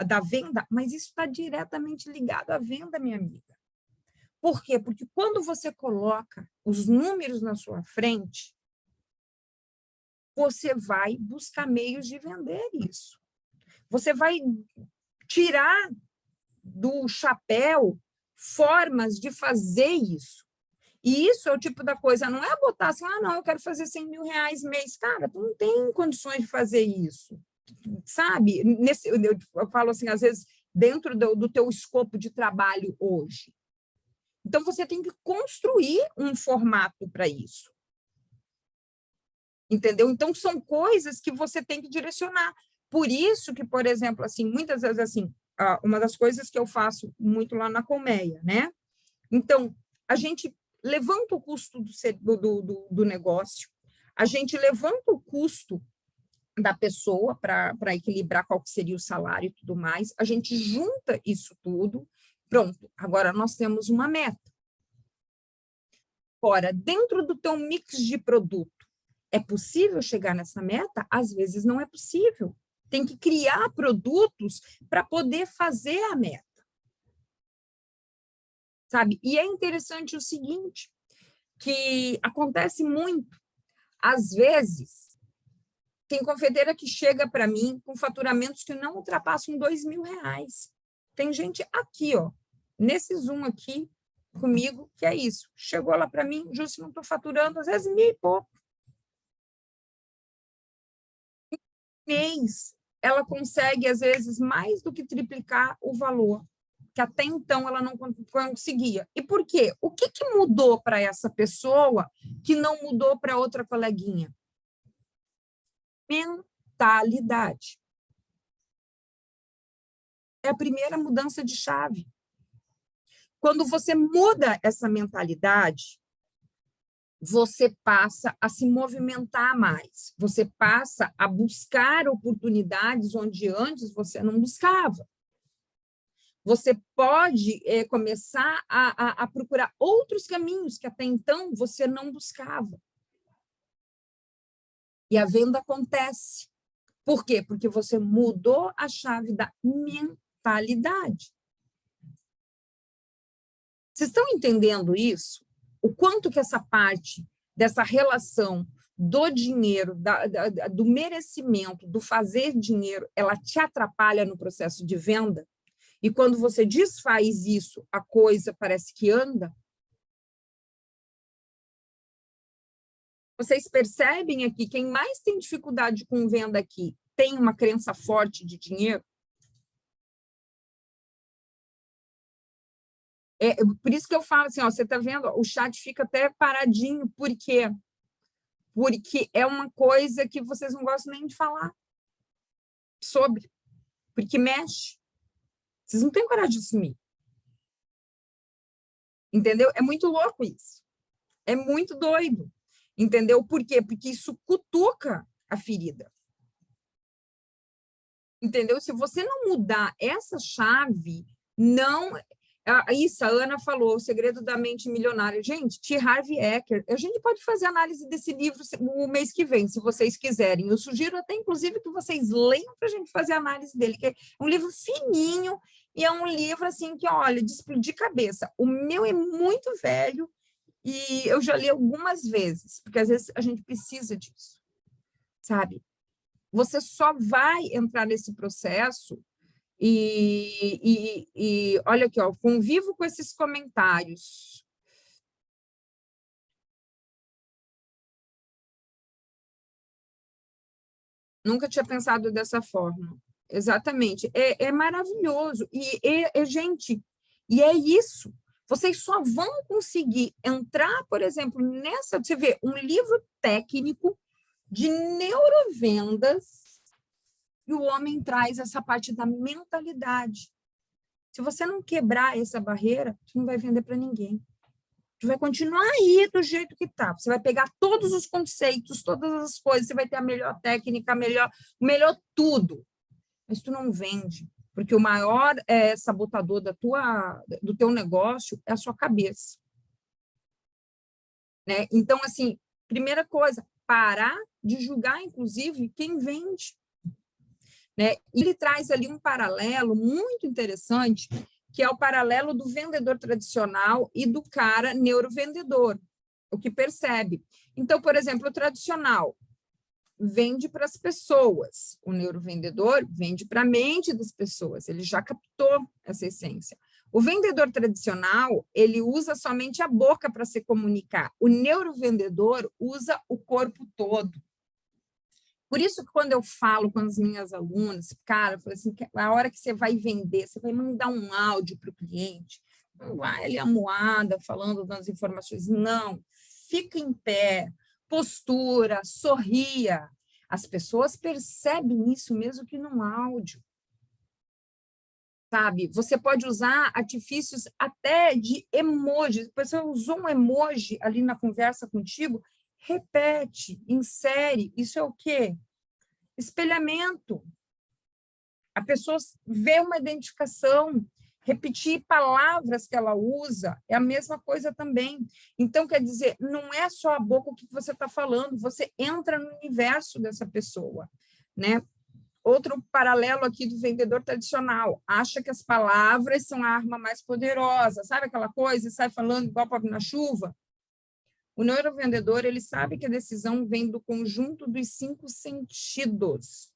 da venda, mas isso está diretamente ligado à venda, minha amiga. Por quê? Porque quando você coloca os números na sua frente, você vai buscar meios de vender isso. Você vai tirar do chapéu formas de fazer isso. E isso é o tipo da coisa, não é botar assim, não, eu quero fazer 100 mil reais mês. Cara, tu não tem condições de fazer isso, sabe? Eu falo assim, às vezes, dentro do teu escopo de trabalho hoje. Então, você tem que construir um formato para isso. Entendeu? Então, são coisas que você tem que direcionar. Por isso que, por exemplo, assim, muitas vezes, assim, uma das coisas que eu faço muito lá na Colmeia, né? Então, a gente levanta o custo do negócio, a gente levanta o custo da pessoa para equilibrar qual que seria o salário e tudo mais, a gente junta isso tudo, pronto, agora nós temos uma meta. Ora, dentro do teu mix de produto, é possível chegar nessa meta? Às vezes não é possível. Tem que criar produtos para poder fazer a meta. Sabe? E é interessante o seguinte, que acontece muito, às vezes, tem confeiteira que chega para mim com faturamentos que não ultrapassam R$2.000. Tem gente aqui, ó, nesse Zoom aqui, comigo, que é isso. Chegou lá para mim, Jússi, não estou faturando, às vezes 1.000 e pouco. Mês, ela consegue, às vezes, mais do que triplicar o valor, que até então ela não conseguia. E por quê? O que mudou para essa pessoa que não mudou para outra coleguinha? Mentalidade. É a primeira mudança de chave. Quando você muda essa mentalidade, você passa a se movimentar mais, você passa a buscar oportunidades onde antes você não buscava. Você pode começar a procurar outros caminhos que até então você não buscava. E a venda acontece. Por quê? Porque você mudou a chave da mentalidade. Vocês estão entendendo isso? O quanto que essa parte dessa relação do dinheiro, do merecimento, do fazer dinheiro, ela te atrapalha no processo de venda? E quando você desfaz isso, a coisa parece que anda? Vocês percebem aqui, quem mais tem dificuldade com venda aqui, tem uma crença forte de dinheiro? Por isso que eu falo assim, ó, você está vendo, o chat fica até paradinho, por quê? Porque é uma coisa que vocês não gostam nem de falar sobre, porque mexe. Vocês não têm coragem de assumir. Entendeu? É muito louco isso. É muito doido. Entendeu? Por quê? Porque isso cutuca a ferida. Entendeu? Se você não mudar essa chave, não... Isso, a Ana falou, O Segredo da Mente Milionária. Gente, T. Harv Eker, a gente pode fazer análise desse livro o mês que vem, se vocês quiserem. Eu sugiro até, inclusive, que vocês leiam para a gente fazer análise dele, que é um livro fininho e é um livro, assim, que, olha, de explodir cabeça. O meu é muito velho e eu já li algumas vezes, porque às vezes a gente precisa disso, sabe? Você só vai entrar nesse processo e olha aqui, ó, convivo com esses comentários. Nunca tinha pensado dessa forma. Exatamente. É maravilhoso. Gente, e é isso. Vocês só vão conseguir entrar, por exemplo, nessa... Você vê, um livro técnico de neurovendas e o homem traz essa parte da mentalidade. Se você não quebrar essa barreira, você não vai vender para ninguém. Você vai continuar aí do jeito que está. Você vai pegar todos os conceitos, todas as coisas, você vai ter a melhor técnica, o melhor tudo. Mas tu não vende, porque o maior sabotador do teu negócio é a sua cabeça. Né? Então, assim, primeira coisa, parar de julgar, inclusive, quem vende. Né? E ele traz ali um paralelo muito interessante, que é o paralelo do vendedor tradicional e do cara neurovendedor, o que percebe. Então, por exemplo, o tradicional vende para as pessoas, o neurovendedor vende para a mente das pessoas, ele já captou essa essência. O vendedor tradicional, ele usa somente a boca para se comunicar, o neurovendedor usa o corpo todo. Por isso que quando eu falo com as minhas alunas, cara, eu falo assim, a hora que você vai vender, você vai mandar um áudio para o cliente, não vai ali amuada, falando das informações, não, fica em pé, postura, sorria. As pessoas percebem isso mesmo que num áudio. sabe? Você pode usar artifícios até de emojis. Você usou um emoji ali na conversa contigo, repete, insere. Isso é o quê? Espelhamento. A pessoa vê uma identificação, repetir palavras que ela usa, é a mesma coisa também. Então, quer dizer, não é só a boca o que você está falando, você entra no universo dessa pessoa, né? Outro paralelo aqui do vendedor tradicional, acha que as palavras são a arma mais poderosa, sabe aquela coisa, sai falando igual para na chuva? O neurovendedor, ele sabe que a decisão vem do conjunto dos 5 sentidos,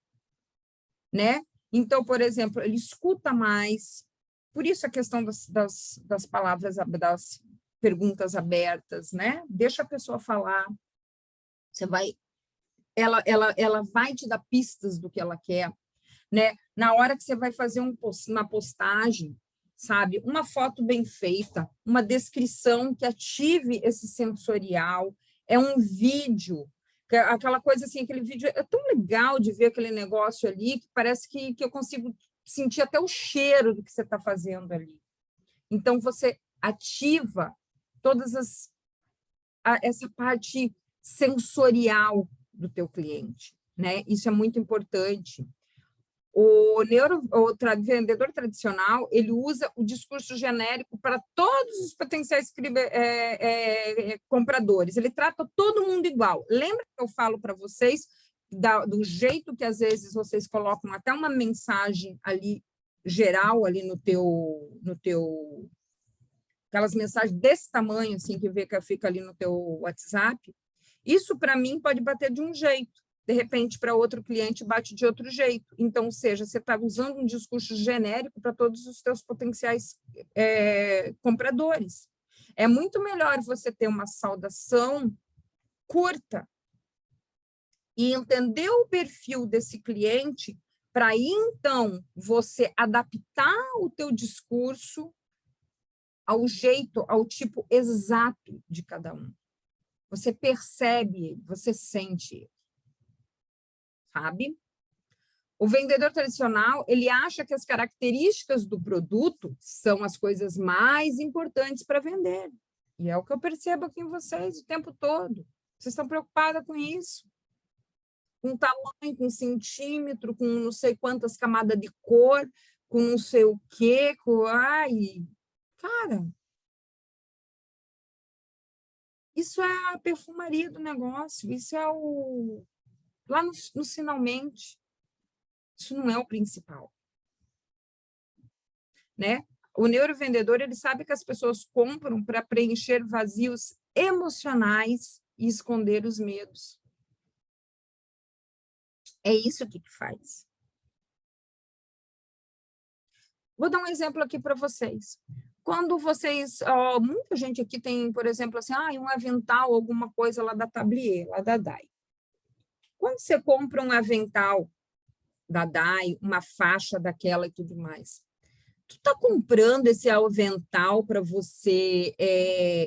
né? Então, por exemplo, ele escuta mais, por isso a questão das palavras, das perguntas abertas, né? Deixa a pessoa falar, você vai, ela vai te dar pistas do que ela quer, né? Na hora que você vai fazer uma postagem, sabe? Uma foto bem feita, uma descrição que ative esse sensorial, é um vídeo, aquela coisa assim, aquele vídeo é tão legal de ver aquele negócio ali, que parece que eu consigo sentir até o cheiro do que você está fazendo ali. Então, você ativa todas essa parte sensorial do teu cliente, né? Isso é muito importante. O vendedor tradicional, ele usa o discurso genérico para todos os potenciais compradores. Ele trata todo mundo igual. Lembra que eu falo para vocês do jeito que, às vezes, vocês colocam até uma mensagem ali, geral, ali no teu aquelas mensagens desse tamanho, assim, que fica ali no teu WhatsApp? Isso, para mim, pode bater de um jeito. De repente, para outro cliente, bate de outro jeito. Então, ou seja, você está usando um discurso genérico para todos os seus potenciais compradores. É muito melhor você ter uma saudação curta e entender o perfil desse cliente para aí, então, você adaptar o teu discurso ao jeito, ao tipo exato de cada um. Você percebe, você sente, sabe? O vendedor tradicional, ele acha que as características do produto são as coisas mais importantes para vender. E é o que eu percebo aqui em vocês o tempo todo. Vocês estão preocupadas com isso. Com tamanho, com centímetro, com não sei quantas camadas de cor, com não sei o quê, cara, isso é a perfumaria do negócio, isso é lá no finalmente. Isso não é o principal, né? O neurovendedor, ele sabe que as pessoas compram para preencher vazios emocionais e esconder os medos. É isso que faz. Vou dar um exemplo aqui para vocês. Quando vocês, muita gente aqui tem, por exemplo, assim, um avental, alguma coisa lá da Tablier, lá da DAI. Quando você compra um avental da DAI, uma faixa daquela e tudo mais, tu está comprando esse avental para você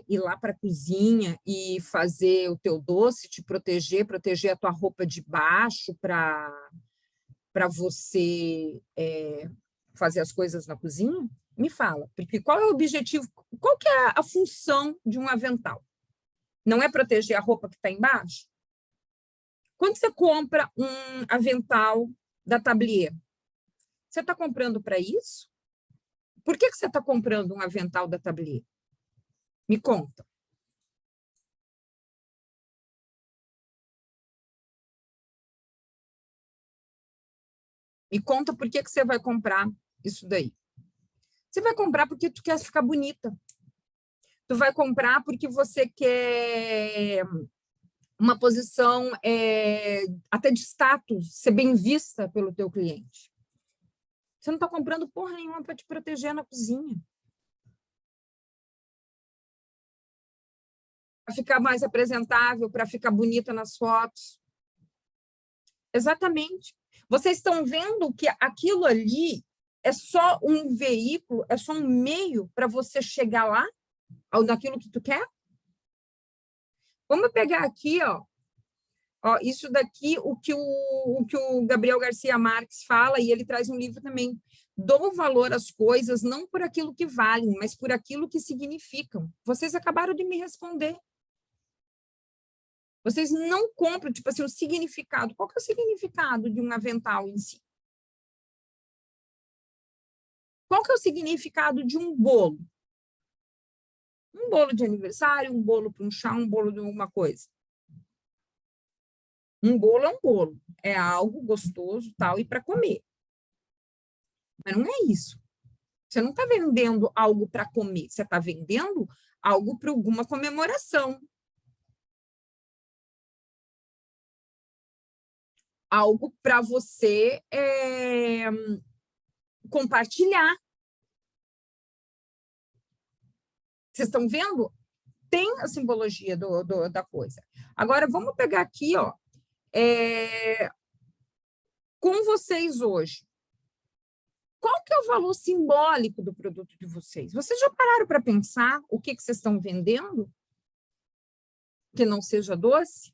ir lá para a cozinha e fazer o teu doce, te proteger a tua roupa de baixo para você fazer as coisas na cozinha? Me fala, porque qual é o objetivo, qual que é a função de um avental? Não é proteger a roupa que está embaixo? Quando você compra um avental da Tablier, você está comprando para isso? Por que você está comprando um avental da Tablier? Me conta. Me conta por que você vai comprar isso daí. Você vai comprar porque tu quer ficar bonita. Tu vai comprar porque você quer uma posição até de status, ser bem vista pelo teu cliente. Você não está comprando porra nenhuma para te proteger na cozinha. Para ficar mais apresentável, para ficar bonita nas fotos. Exatamente. Vocês estão vendo que aquilo ali é só um veículo, é só um meio para você chegar lá, naquilo que tu quer? Vamos pegar aqui, Ó, isso daqui, o que o Gabriel Garcia Marques fala, e ele traz um livro também. Dou valor às coisas não por aquilo que valem, mas por aquilo que significam. Vocês acabaram de me responder. Vocês não compram, tipo assim, o significado. Qual que é o significado de um avental em si? Qual que é o significado de um bolo? Um bolo de aniversário, um bolo para um chá, um bolo de alguma coisa. Um bolo é um bolo. É algo gostoso, tal, e para comer. Mas não é isso. Você não está vendendo algo para comer. Você está vendendo algo para alguma comemoração. Algo para você compartilhar. Vocês estão vendo? Tem a simbologia da coisa. Agora, vamos pegar aqui, ó, com vocês hoje. Qual que é o valor simbólico do produto de vocês? Vocês já pararam para pensar o que vocês estão vendendo? Que não seja doce?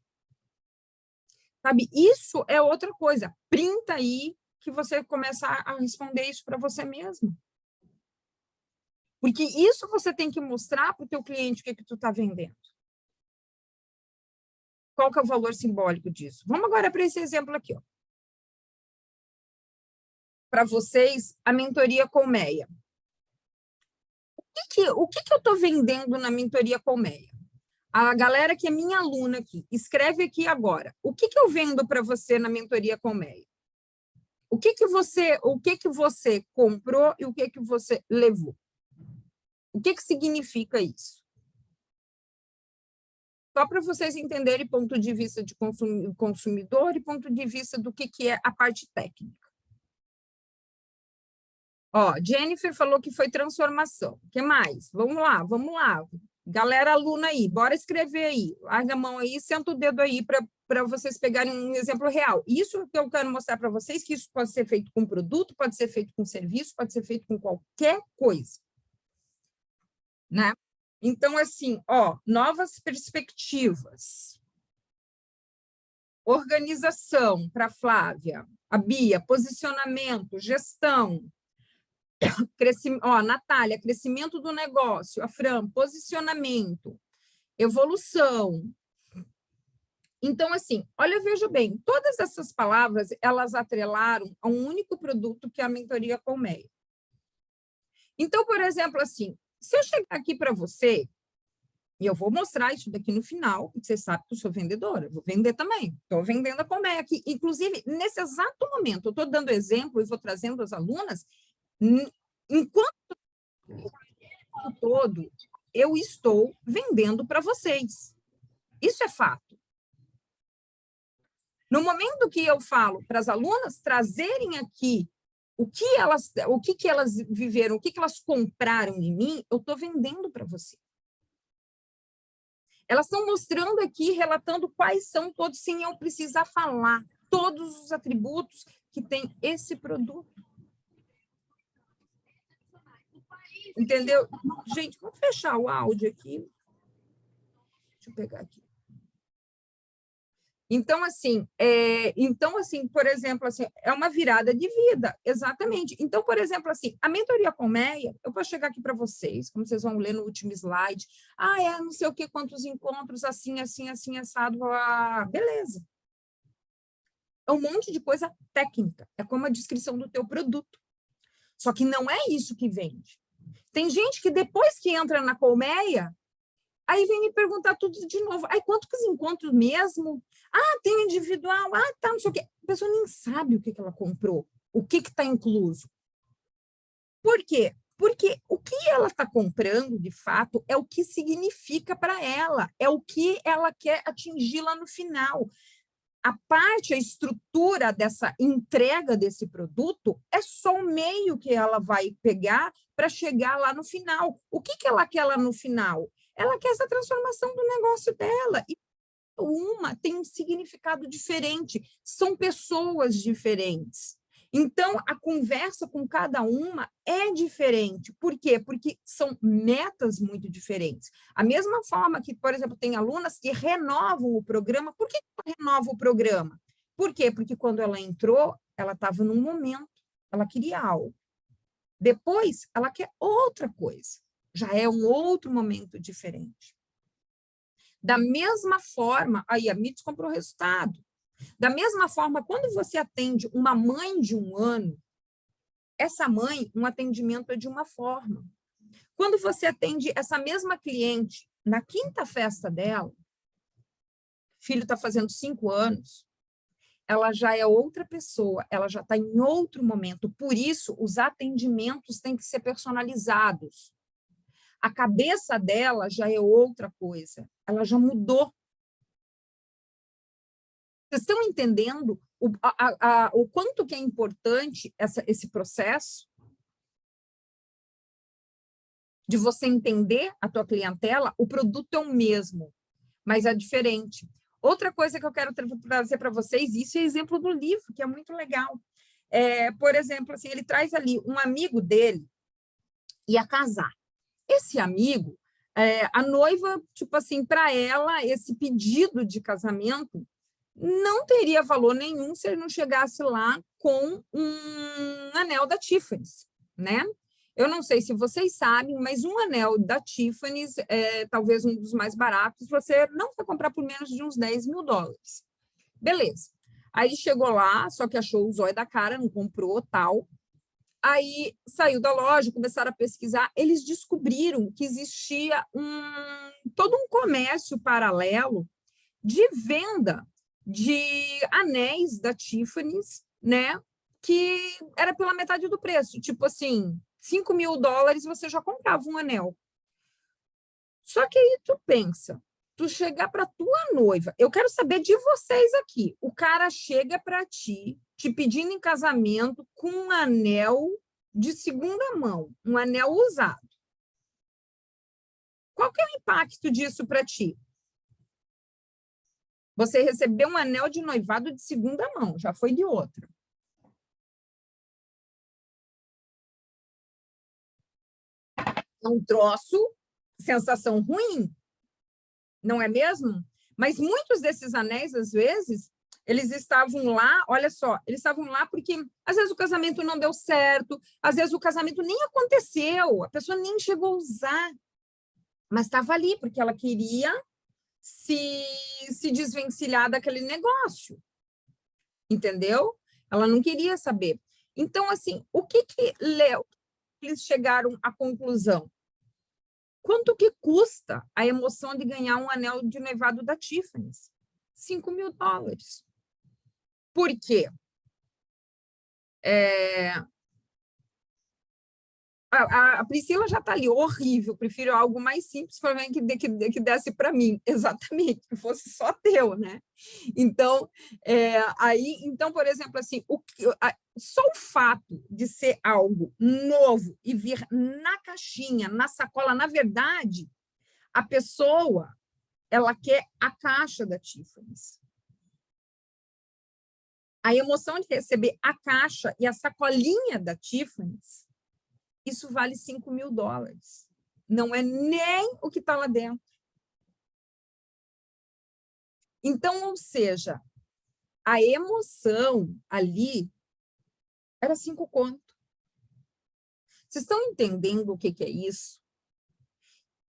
Sabe, isso é outra coisa. Printa aí que você começa a responder isso para você mesmo. Porque isso você tem que mostrar para o teu cliente o que tu está vendendo. Qual que é o valor simbólico disso? Vamos agora para esse exemplo aqui, ó. Para vocês, a mentoria Colmeia. O que eu estou vendendo na mentoria Colmeia? A galera que é minha aluna aqui, escreve aqui agora. O que eu vendo para você na mentoria Colmeia? O que você comprou e o que você levou? O que significa isso? Só para vocês entenderem ponto de vista de consumidor e ponto de vista do que é a parte técnica. Ó, Jennifer falou que foi transformação. O que mais? Vamos lá. Galera aluna aí, bora escrever aí. Larga a mão aí, senta o dedo aí para vocês pegarem um exemplo real. Isso que eu quero mostrar para vocês, que isso pode ser feito com produto, pode ser feito com serviço, pode ser feito com qualquer coisa. Né? Então, assim, ó, novas perspectivas. Organização, para a Flávia. A Bia, posicionamento, gestão. Natália, crescimento do negócio. A Fran, posicionamento. Evolução. Então, assim, olha, veja bem, todas essas palavras, elas atrelaram a um único produto que é a mentoria Colmeia. Então, por exemplo, assim, se eu chegar aqui para você, e eu vou mostrar isso daqui no final, porque você sabe que eu sou vendedora, eu vou vender também, estou vendendo a Colmeia aqui. Inclusive, nesse exato momento, eu estou dando exemplo e vou trazendo as alunas, enquanto todo, eu estou vendendo para vocês. Isso é fato. No momento que eu falo para as alunas trazerem aqui o que elas viveram, o que elas compraram de mim, eu estou vendendo para você. Elas estão mostrando aqui, relatando quais são todos, sem eu precisar falar, todos os atributos que tem esse produto. Entendeu? Gente, vamos fechar o áudio aqui. Deixa eu pegar aqui. Então, assim, por exemplo, assim, é uma virada de vida, exatamente. Então, por exemplo, assim, a mentoria Colmeia, eu vou chegar aqui para vocês, como vocês vão ler no último slide, não sei o que, quantos encontros, assim, assado, beleza. É um monte de coisa técnica, é como a descrição do teu produto. Só que não é isso que vende. Tem gente que depois que entra na Colmeia, aí vem me perguntar tudo de novo. Aí, quantos encontros mesmo? Tem individual. Tá, não sei o quê. A pessoa nem sabe o que ela comprou, o que está incluso. Por quê? Porque o que ela está comprando, de fato, é o que significa para ela, é o que ela quer atingir lá no final. A estrutura dessa entrega desse produto é só o meio que ela vai pegar para chegar lá no final. O que ela quer lá no final? Ela quer essa transformação do negócio dela. E uma tem um significado diferente, são pessoas diferentes. Então, a conversa com cada uma é diferente. Por quê? Porque são metas muito diferentes. A mesma forma que, por exemplo, tem alunas que renovam o programa. Por que ela renova o programa? Por quê? Porque quando ela entrou, ela estava num momento, ela queria algo. Depois, ela quer outra coisa. Já é um outro momento diferente. Da mesma forma, aí a MITS comprou o resultado. Da mesma forma, quando você atende uma mãe de 1 ano, essa mãe, um atendimento é de uma forma. Quando você atende essa mesma cliente na 5ª festa dela, filho está fazendo 5 anos, ela já é outra pessoa, ela já está em outro momento. Por isso, os atendimentos têm que ser personalizados. A cabeça dela já é outra coisa, ela já mudou. Vocês estão entendendo o quanto que é importante esse processo? De você entender a tua clientela, o produto é o mesmo, mas é diferente. Outra coisa que eu quero trazer para vocês, isso é exemplo do livro, que é muito legal. Por exemplo, assim, ele traz ali um amigo dele ia casar. Esse amigo, a noiva, tipo assim, para ela, esse pedido de casamento não teria valor nenhum se ele não chegasse lá com um anel da Tiffany's, né? Eu não sei se vocês sabem, mas um anel da Tiffany's, talvez um dos mais baratos, você não vai comprar por menos de uns 10 mil dólares. Beleza. Aí chegou lá, só que achou o zóio da cara, não comprou, tal. Aí saiu da loja, começaram a pesquisar, eles descobriram que existia todo um comércio paralelo de venda de anéis da Tiffany's, né? Que era pela metade do preço. Tipo assim, 5 mil dólares você já comprava um anel. Só que aí tu pensa, tu chegar para tua noiva, eu quero saber de vocês aqui. O cara chega para ti, te pedindo em casamento com um anel de segunda mão, um anel usado. Qual que é o impacto disso para ti? Você recebeu um anel de noivado de segunda mão, já foi de outra. É um troço, sensação ruim, não é mesmo? Mas muitos desses anéis, às vezes, eles estavam lá, olha só, eles estavam lá porque, às vezes, o casamento não deu certo, às vezes, o casamento nem aconteceu, a pessoa nem chegou a usar, mas estava ali, porque ela queria se desvencilhar daquele negócio, entendeu? Ela não queria saber. Então, assim, o que eles chegaram à conclusão? Quanto que custa a emoção de ganhar um anel de noivado da Tiffany's? 5 mil dólares. Por quê? A Priscila já está ali, horrível, prefiro algo mais simples para mim que desse para mim, exatamente, que fosse só teu, né? Então, então, por exemplo, assim, só o fato de ser algo novo e vir na caixinha, na sacola, na verdade, a pessoa, ela quer a caixa da Tiffany's. A emoção de receber a caixa e a sacolinha da Tiffany's, isso vale 5 mil dólares. Não é nem o que está lá dentro. Então, ou seja, a emoção ali era 5 conto. Vocês estão entendendo o que é isso?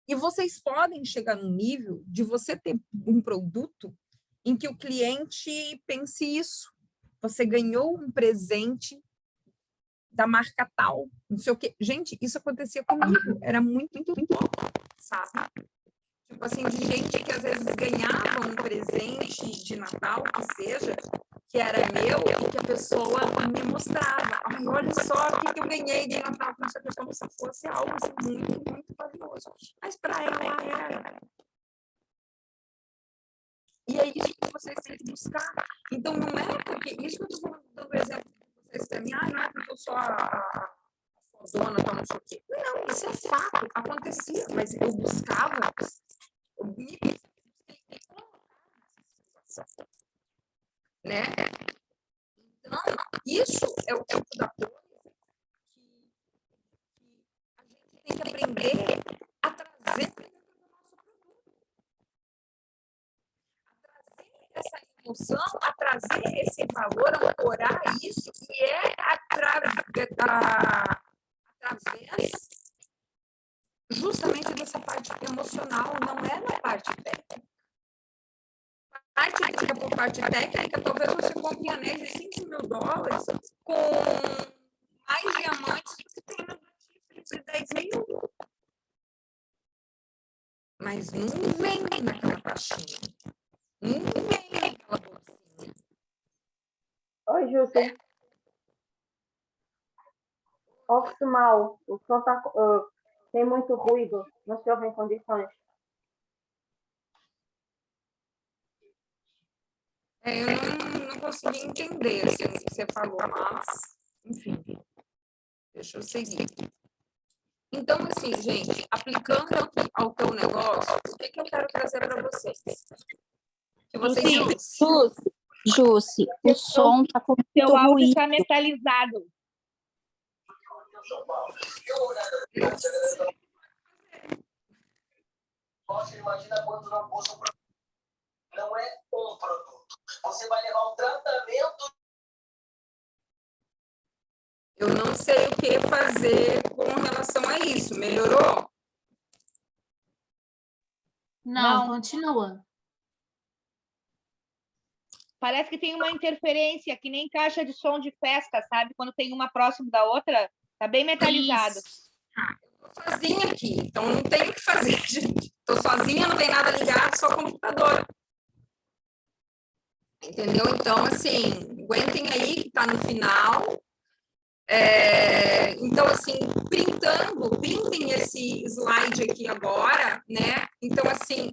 E vocês podem chegar num nível de você ter um produto em que o cliente pense isso. Você ganhou um presente da marca tal, não sei o quê. Gente, isso acontecia comigo. Era muito, muito, muito bom, sabe? Tipo assim, de gente que às vezes ganhava um presente de Natal, que seja, que era meu, e que a pessoa me mostrava. Ai, olha só o que eu ganhei de Natal, como se fosse algo assim, muito, muito valioso. Mas para ela era. E é isso que vocês têm que buscar. Então, não é porque isso que eu estou dando exemplo para vocês também, não é porque eu sou a dona, não sei o quê. Não, isso é fato, acontecia, mas eu buscava, eu me né? Então, isso é o tipo da coisa que a gente tem que aprender a trazer essa emoção, a trazer esse valor, a ancorar isso, que é através justamente dessa parte emocional, não é na parte técnica. Parte técnica por parte técnica, talvez você compre anéis de $5.000 com mais diamantes do que tem no de 10 mil. Mas não vem naquela caixinha. Não vem naquela bolsinha. Oi, Júcia. Ouve-se mal. O som tá, tem muito ruído. Não se ouve em condições. Eu não consegui entender assim, o que você falou, mas, enfim, deixa eu seguir. Então, assim, gente, aplicando ao teu negócio, o que eu quero trazer para vocês? Que vocês... Jússi, o som está com Seu muito áudio ruído. está metalizado. Você imagina quando não usa um produto. Não é um produto. Você vai levar um tratamento. Eu não sei o que fazer com relação a isso. Melhorou? Não, continua. Parece que tem uma interferência, que nem caixa de som de festa, sabe? Quando tem uma próxima da outra, tá bem metalizado. Eu tô sozinha aqui, então não tenho o que fazer, gente. Tô sozinha, não tem nada ligado, só computador. Entendeu? Então, assim, aguentem aí que tá no final. Então, assim, printem esse slide aqui agora, né? Então, assim,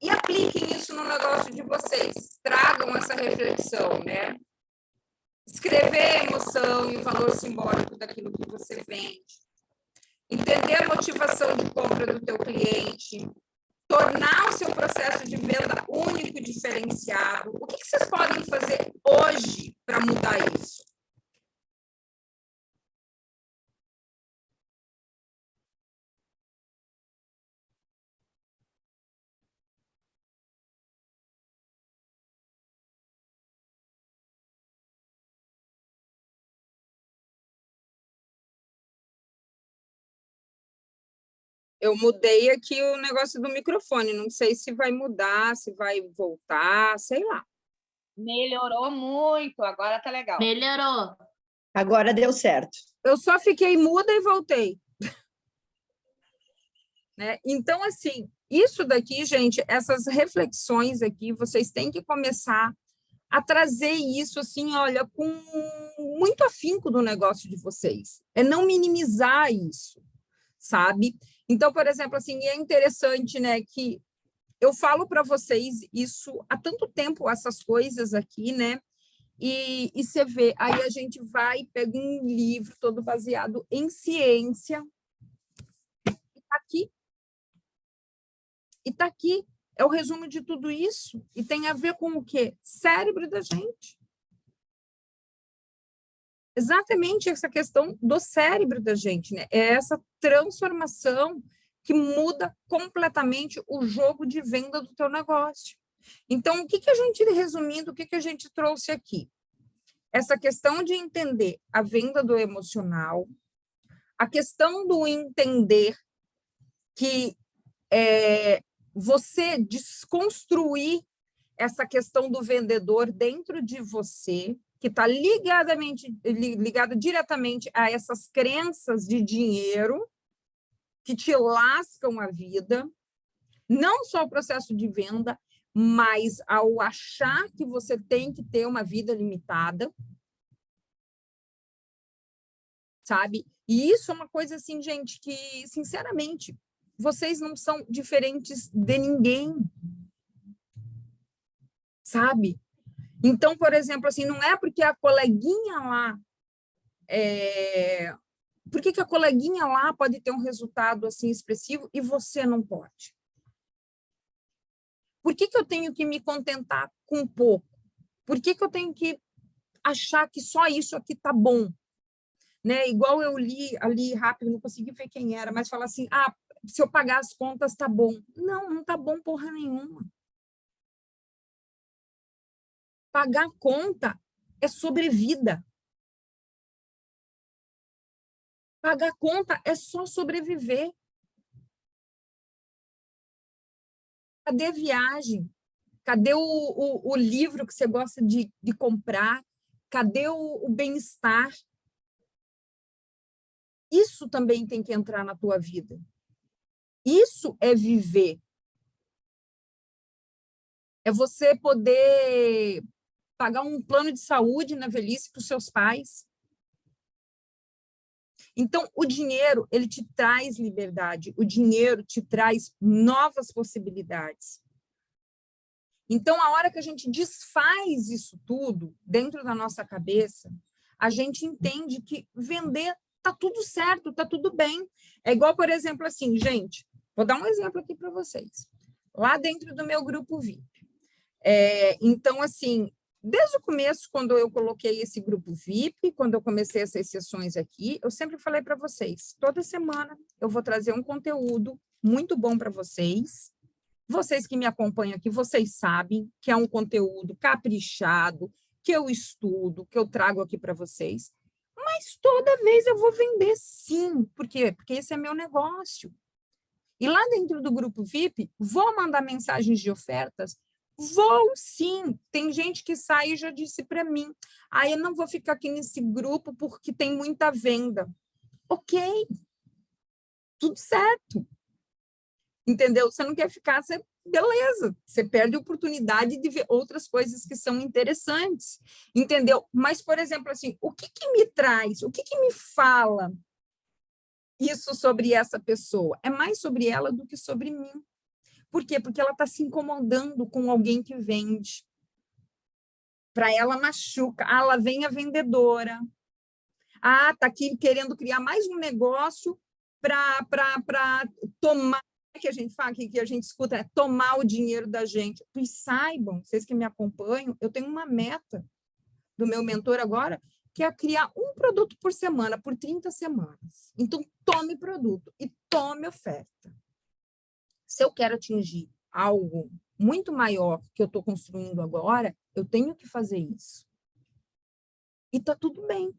e apliquem isso no negócio de vocês. Tragam essa reflexão, né? Escrever a emoção e o valor simbólico daquilo que você vende. Entender a motivação de compra do teu cliente. Tornar o seu processo de venda único e diferenciado. O que vocês podem fazer hoje para mudar isso? Eu mudei aqui o negócio do microfone, não sei se vai mudar, se vai voltar, sei lá. Melhorou muito, agora tá legal. Melhorou. Agora deu certo. Eu só fiquei muda e voltei. Né? Então, assim, isso daqui, gente, essas reflexões aqui, vocês têm que começar a trazer isso, assim, olha, com muito afinco do negócio de vocês. É não minimizar isso, sabe? Então, por exemplo, assim, é interessante, né, que eu falo para vocês isso há tanto tempo, essas coisas aqui, né? E você vê, aí a gente vai e pega um livro todo baseado em ciência, e tá aqui. E tá aqui. É o resumo de tudo isso. E tem a ver com o quê? Cérebro da gente. Exatamente essa questão do cérebro da gente, né? É essa transformação que muda completamente o jogo de venda do teu negócio. Então, o que a gente, resumindo, o que a gente trouxe aqui? Essa questão de entender a venda do emocional, a questão do entender que você desconstruir essa questão do vendedor dentro de você, que está ligado diretamente a essas crenças de dinheiro que te lascam a vida, não só o processo de venda, mas ao achar que você tem que ter uma vida limitada, sabe? E isso é uma coisa assim, gente, que, sinceramente, vocês não são diferentes de ninguém, sabe? Então, por exemplo, assim, não é porque a coleguinha lá... Por que a coleguinha lá pode ter um resultado assim expressivo e você não pode? Por que eu tenho que me contentar com pouco? Por que eu tenho que achar que só isso aqui tá bom, né? Igual eu li ali rápido, não consegui ver quem era, mas fala assim, se eu pagar as contas tá bom. Não, não tá bom porra nenhuma. Pagar conta é sobrevida. Pagar conta é só sobreviver. Cadê a viagem? Cadê o livro que você gosta de comprar? Cadê o bem-estar? Isso também tem que entrar na tua vida. Isso é viver. É você poder pagar um plano de saúde na velhice para os seus pais. Então, o dinheiro, ele te traz liberdade. O dinheiro te traz novas possibilidades. Então, a hora que a gente desfaz isso tudo dentro da nossa cabeça, a gente entende que vender tá tudo certo, tá tudo bem. É igual, por exemplo, assim, gente, vou dar um exemplo aqui para vocês. Lá dentro do meu grupo VIP. Então, assim, desde o começo, quando eu coloquei esse grupo VIP, quando eu comecei essas sessões aqui, eu sempre falei para vocês, toda semana eu vou trazer um conteúdo muito bom para vocês. Vocês que me acompanham aqui, vocês sabem que é um conteúdo caprichado, que eu estudo, que eu trago aqui para vocês. Mas toda vez eu vou vender sim. Por quê? Porque esse é meu negócio. E lá dentro do grupo VIP, vou mandar mensagens de ofertas? Vou sim. Tem gente que sai e já disse para mim, eu não vou ficar aqui nesse grupo porque tem muita venda. Ok. Tudo certo. Entendeu? Você não quer ficar, beleza, você perde a oportunidade de ver outras coisas que são interessantes, entendeu? Mas, por exemplo, assim, o que me traz, o que me fala isso sobre essa pessoa? É mais sobre ela do que sobre mim. Por quê? Porque ela está se incomodando com alguém que vende. Para ela machuca. Lá vem a vendedora. Está aqui querendo criar mais um negócio para tomar, que a gente fala, que a gente escuta, é tomar o dinheiro da gente. E saibam, vocês que me acompanham, eu tenho uma meta do meu mentor agora, que é criar um produto por semana, por 30 semanas. Então, tome produto e tome oferta. Se eu quero atingir algo muito maior que eu estou construindo agora, eu tenho que fazer isso. E está tudo bem.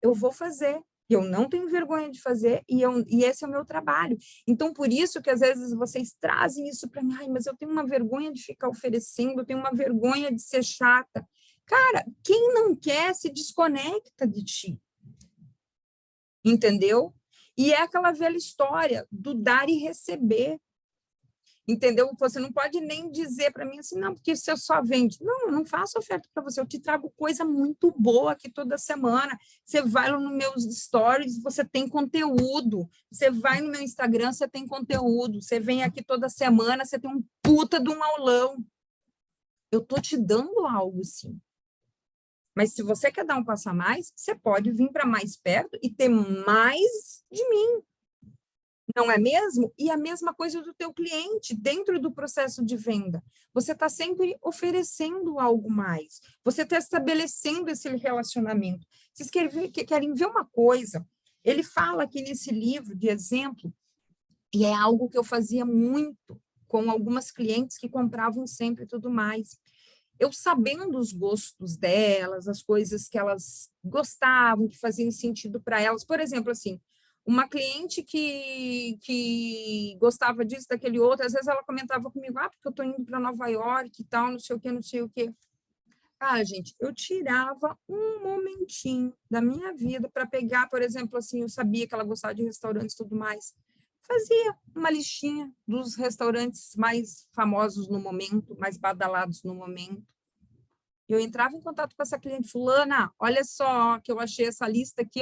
Eu vou fazer. Eu não tenho vergonha de fazer e esse é o meu trabalho. Então, por isso que às vezes vocês trazem isso para mim. Mas eu tenho uma vergonha de ficar oferecendo, eu tenho uma vergonha de ser chata. Cara, quem não quer se desconecta de ti. Entendeu? E é aquela velha história do dar e receber. Entendeu? Você não pode nem dizer para mim assim, não, porque você só vende. Não, eu não faço oferta para você, eu te trago coisa muito boa aqui toda semana. Você vai lá nos meus stories, você tem conteúdo. Você vai no meu Instagram, você tem conteúdo. Você vem aqui toda semana, você tem um puta de um aulão. Eu tô te dando algo, sim. Mas se você quer dar um passo a mais, você pode vir para mais perto e ter mais de mim. Não é mesmo? E a mesma coisa do teu cliente, dentro do processo de venda. Você está sempre oferecendo algo mais. Você está estabelecendo esse relacionamento. Vocês querem ver uma coisa? Ele fala aqui nesse livro de exemplo, e é algo que eu fazia muito com algumas clientes que compravam sempre e tudo mais. Eu sabendo os gostos delas, as coisas que elas gostavam, que faziam sentido para elas. Por exemplo, assim, uma cliente que gostava disso, daquele outro, às vezes ela comentava comigo, porque eu estou indo para Nova York e tal, não sei o quê, não sei o quê. Gente, eu tirava um momentinho da minha vida para pegar, por exemplo, assim, eu sabia que ela gostava de restaurantes e tudo mais, fazia uma listinha dos restaurantes mais famosos no momento, mais badalados no momento. Eu entrava em contato com essa cliente, fulana, olha só que eu achei essa lista aqui,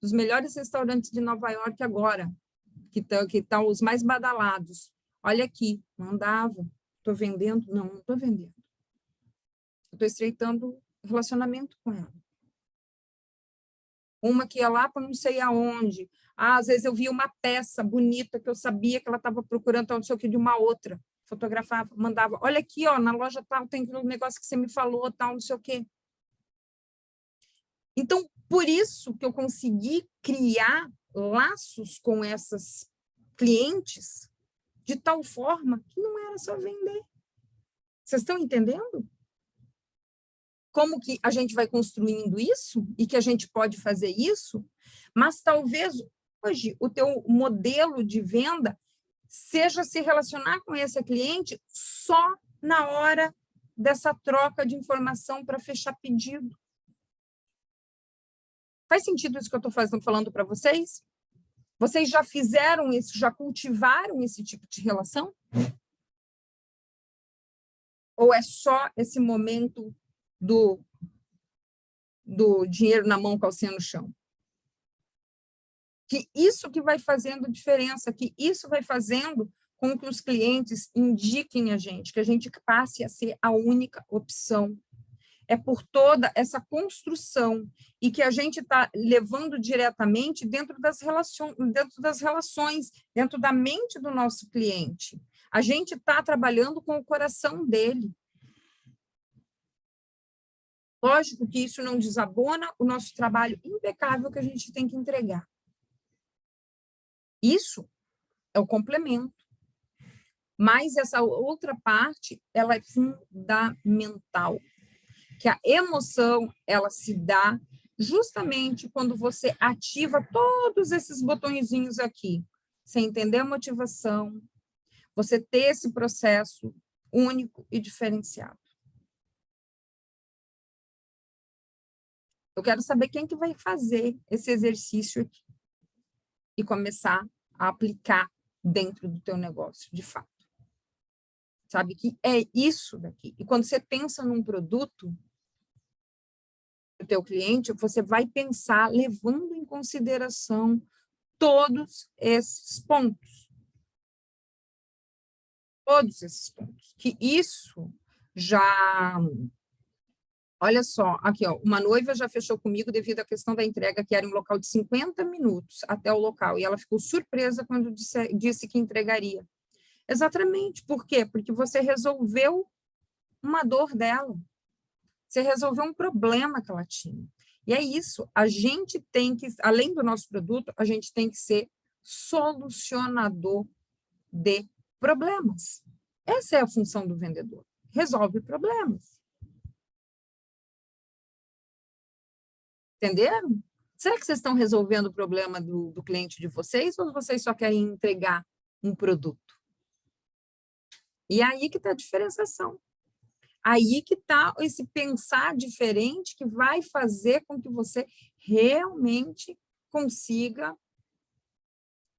dos melhores restaurantes de Nova York agora, que estão os mais badalados. Olha aqui, mandava. Estou vendendo? Não estou vendendo. Estou estreitando relacionamento com ela. Uma que ia lá para não sei aonde. Às vezes eu via uma peça bonita que eu sabia que ela estava procurando, tal, não sei o que, de uma outra. Fotografava, mandava. Olha aqui, na loja tal, tem um negócio que você me falou, tal, não sei o quê. Então, por isso que eu consegui criar laços com essas clientes de tal forma que não era só vender. Vocês estão entendendo? Como que a gente vai construindo isso e que a gente pode fazer isso, mas talvez hoje o teu modelo de venda seja se relacionar com esse cliente só na hora dessa troca de informação para fechar pedido. Faz sentido isso que eu estou falando para vocês? Vocês já fizeram isso, já cultivaram esse tipo de relação? Ou é só esse momento do dinheiro na mão, calcinha no chão? Que isso que vai fazendo diferença, que isso vai fazendo com que os clientes indiquem a gente, que a gente passe a ser a única opção. É por toda essa construção e que a gente está levando diretamente dentro das relações, dentro da mente do nosso cliente. A gente está trabalhando com o coração dele. Lógico que isso não desabona o nosso trabalho impecável que a gente tem que entregar. Isso é o complemento. Mas essa outra parte, ela é fundamental. Que a emoção, ela se dá justamente quando você ativa todos esses botõezinhos aqui. Você entender a motivação, você ter esse processo único e diferenciado. Eu quero saber quem que vai fazer esse exercício aqui e começar a aplicar dentro do teu negócio, de fato. Sabe que é isso daqui. E quando você pensa num produto, o teu cliente, você vai pensar levando em consideração todos esses pontos. Todos esses pontos. Que isso já... Olha só, aqui, ó, uma noiva já fechou comigo devido à questão da entrega, que era um local de 50 minutos até o local, e ela ficou surpresa quando disse que entregaria. Exatamente. Por quê? Porque você resolveu uma dor dela. Você resolveu um problema que ela tinha. E é isso, a gente tem que, além do nosso produto, a gente tem que ser solucionador de problemas. Essa é a função do vendedor. Resolve problemas. Entenderam? Será que vocês estão resolvendo o problema do cliente de vocês ou vocês só querem entregar um produto? E aí que está a diferenciação. Aí que está esse pensar diferente que vai fazer com que você realmente consiga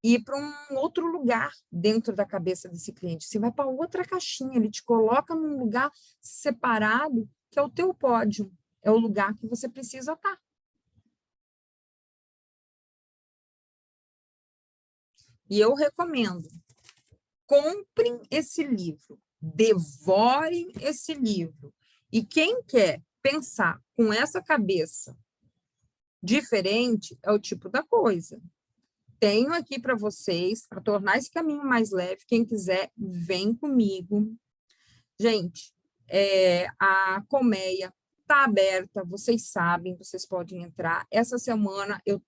ir para um outro lugar dentro da cabeça desse cliente. Você vai para outra caixinha, ele te coloca num lugar separado, que é o teu pódio, é o lugar que você precisa estar. E eu recomendo, comprem esse livro, devorem esse livro. E quem quer pensar com essa cabeça diferente é o tipo da coisa. Tenho aqui para vocês, para tornar esse caminho mais leve, quem quiser, vem comigo. Gente, a colmeia está aberta, vocês sabem, vocês podem entrar. Essa semana eu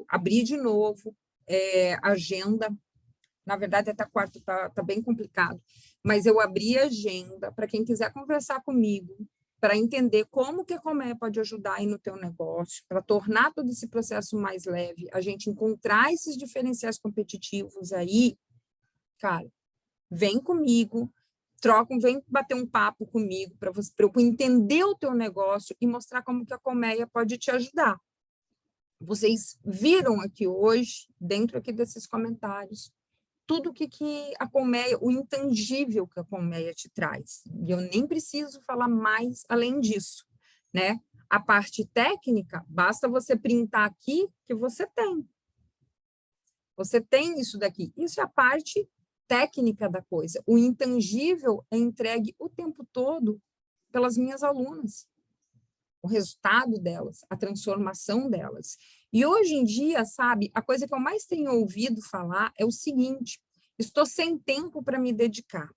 abri de novo agenda. Na verdade, até quarta está bem complicado, mas eu abri a agenda para quem quiser conversar comigo, para entender como que a colmeia pode ajudar aí no teu negócio, para tornar todo esse processo mais leve, a gente encontrar esses diferenciais competitivos aí, cara, vem comigo, vem bater um papo comigo, para eu entender o teu negócio e mostrar como que a colmeia pode te ajudar. Vocês viram aqui hoje, dentro aqui desses comentários, tudo que a colmeia, o intangível que a colmeia te traz. E eu nem preciso falar mais além disso, né? A parte técnica, basta você printar aqui que você tem. Você tem isso daqui. Isso é a parte técnica da coisa. O intangível é entregue o tempo todo pelas minhas alunas. O resultado delas, a transformação delas. E hoje em dia, sabe, a coisa que eu mais tenho ouvido falar é o seguinte: estou sem tempo para me dedicar.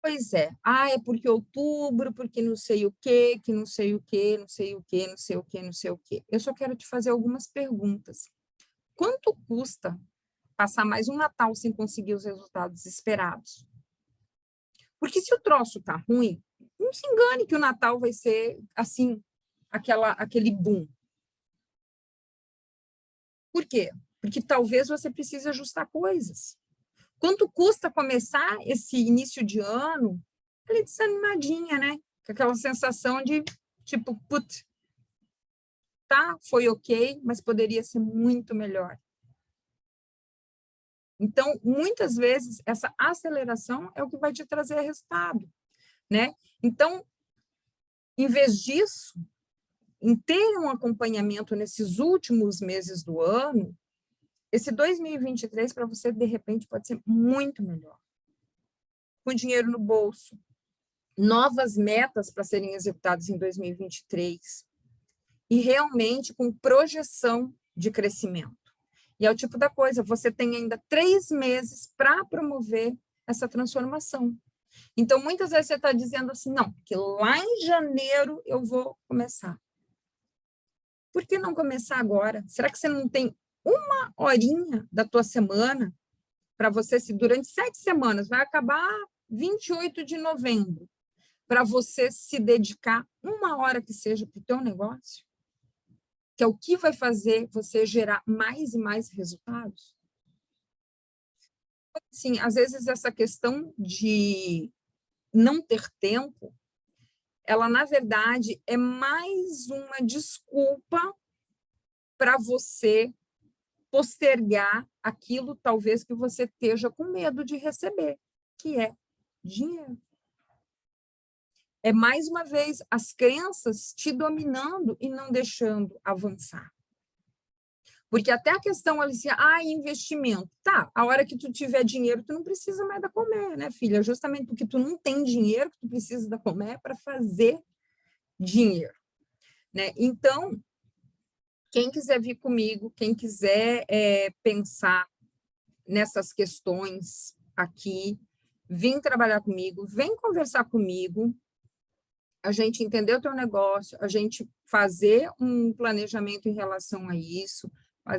Pois é. Ah, é porque outubro, porque não sei o quê, que não sei o quê, não sei o quê, não sei o quê, não sei o quê. Eu só quero te fazer algumas perguntas. Quanto custa passar mais um Natal sem conseguir os resultados esperados? Porque se o troço tá ruim, não se engane que o Natal vai ser, assim, aquele boom. Por quê? Porque talvez você precise ajustar coisas. Quanto custa começar esse início de ano ali desanimadinha, né? Com aquela sensação de, tipo, putz, tá, foi ok, mas poderia ser muito melhor. Então, muitas vezes, essa aceleração é o que vai te trazer resultado, né? Então, em vez disso, em ter um acompanhamento nesses últimos meses do ano, esse 2023 para você, de repente, pode ser muito melhor. Com dinheiro no bolso, novas metas para serem executadas em 2023 e realmente com projeção de crescimento. E é o tipo da coisa, você tem ainda 3 meses para promover essa transformação. Então, muitas vezes você está dizendo assim, não, que lá em janeiro eu vou começar. Por que não começar agora? Será que você não tem uma horinha da tua semana para você, se durante 7 semanas, vai acabar 28 de novembro, para você se dedicar uma hora que seja para o teu negócio? Que é o que vai fazer você gerar mais e mais resultados? Sim, às vezes essa questão de não ter tempo, ela, na verdade, é mais uma desculpa para você postergar aquilo, talvez, que você esteja com medo de receber, que é dinheiro. É, mais uma vez, as crenças te dominando e não deixando avançar. Porque até a questão ali, assim, investimento. Tá, a hora que tu tiver dinheiro, tu não precisa mais da comer, né, filha? Justamente porque tu não tem dinheiro, que tu precisa da comer para fazer dinheiro, né? Então, quem quiser vir comigo, quem quiser pensar nessas questões aqui, vem trabalhar comigo, vem conversar comigo, a gente entender o teu negócio, a gente fazer um planejamento em relação a isso,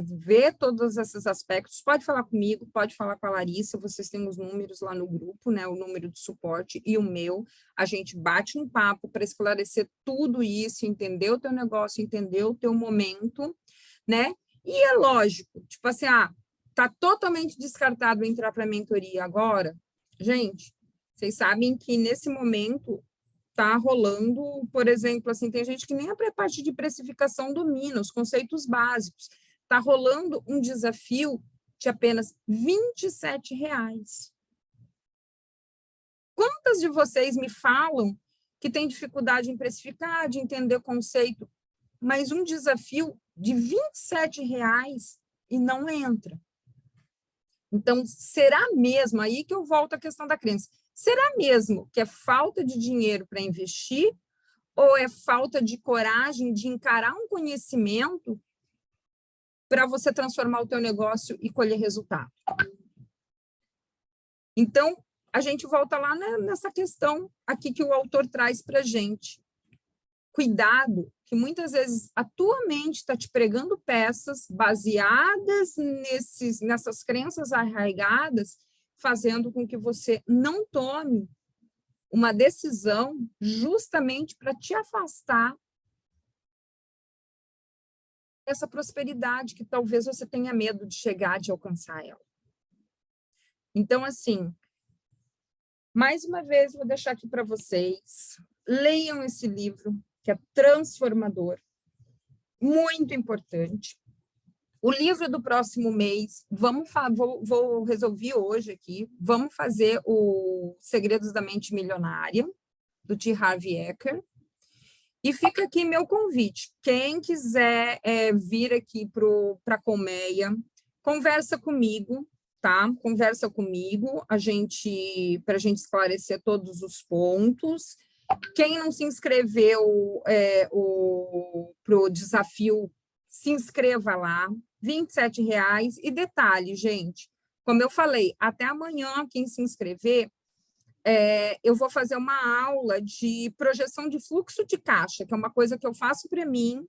ver todos esses aspectos. Pode falar comigo, pode falar com a Larissa, vocês têm os números lá no grupo, né? O número de suporte e o meu. A gente bate um papo para esclarecer tudo isso, entender o teu negócio, entender o teu momento, né? E é lógico, tipo assim, tá totalmente descartado entrar para a mentoria agora? Gente, vocês sabem que nesse momento está rolando, por exemplo, assim, tem gente que nem a parte de precificação domina, os conceitos básicos. Está rolando um desafio de apenas R$27. Quantas de vocês me falam que tem dificuldade em precificar, de entender o conceito, mas um desafio de R$27 e não entra? Então, será mesmo, aí que eu volto à questão da crença, será mesmo que é falta de dinheiro para investir ou é falta de coragem de encarar um conhecimento para você transformar o teu negócio e colher resultado? Então, a gente volta lá nessa questão aqui que o autor traz para a gente. Cuidado, que muitas vezes a tua mente está te pregando peças baseadas nessas crenças arraigadas, fazendo com que você não tome uma decisão justamente para te afastar dessa prosperidade que talvez você tenha medo de chegar, de alcançar ela. Então, assim, mais uma vez, vou deixar aqui para vocês, leiam esse livro, que é transformador, muito importante. O livro do próximo mês, vou resolver hoje aqui, vamos fazer o Segredos da Mente Milionária, do T. Harv Eker. E fica aqui meu convite. Quem quiser vir aqui para a Colmeia, conversa comigo, tá? Conversa comigo, para a gente esclarecer todos os pontos. Quem não se inscreveu para o desafio, se inscreva lá, R$27. E detalhe, gente, como eu falei, até amanhã, quem se inscrever, eu vou fazer uma aula de projeção de fluxo de caixa, que é uma coisa que eu faço para mim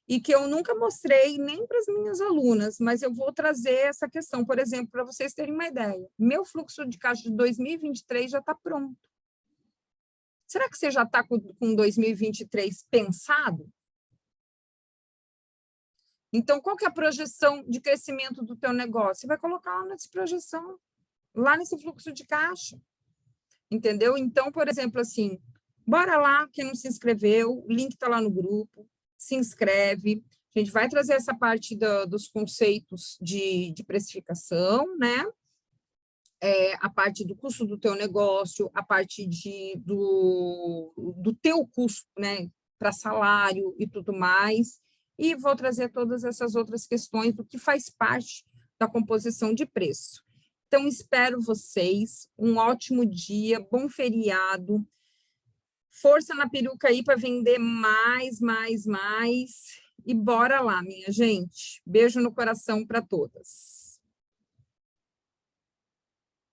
e que eu nunca mostrei nem para as minhas alunas, mas eu vou trazer essa questão, por exemplo, para vocês terem uma ideia. Meu fluxo de caixa de 2023 já está pronto. Será que você já está com 2023 pensado? Então, qual que é a projeção de crescimento do teu negócio? Você vai colocar lá nessa projeção, lá nesse fluxo de caixa. Entendeu? Então, por exemplo, assim, bora lá, quem não se inscreveu, o link está lá no grupo, se inscreve. A gente vai trazer essa parte dos conceitos de precificação, né? A parte do custo do teu negócio, a parte do teu custo, né? Para salário e tudo mais. E vou trazer todas essas outras questões do que faz parte da composição de preço. Então, espero vocês, um ótimo dia, bom feriado, força na peruca aí para vender mais, e bora lá, minha gente. Beijo no coração para todas.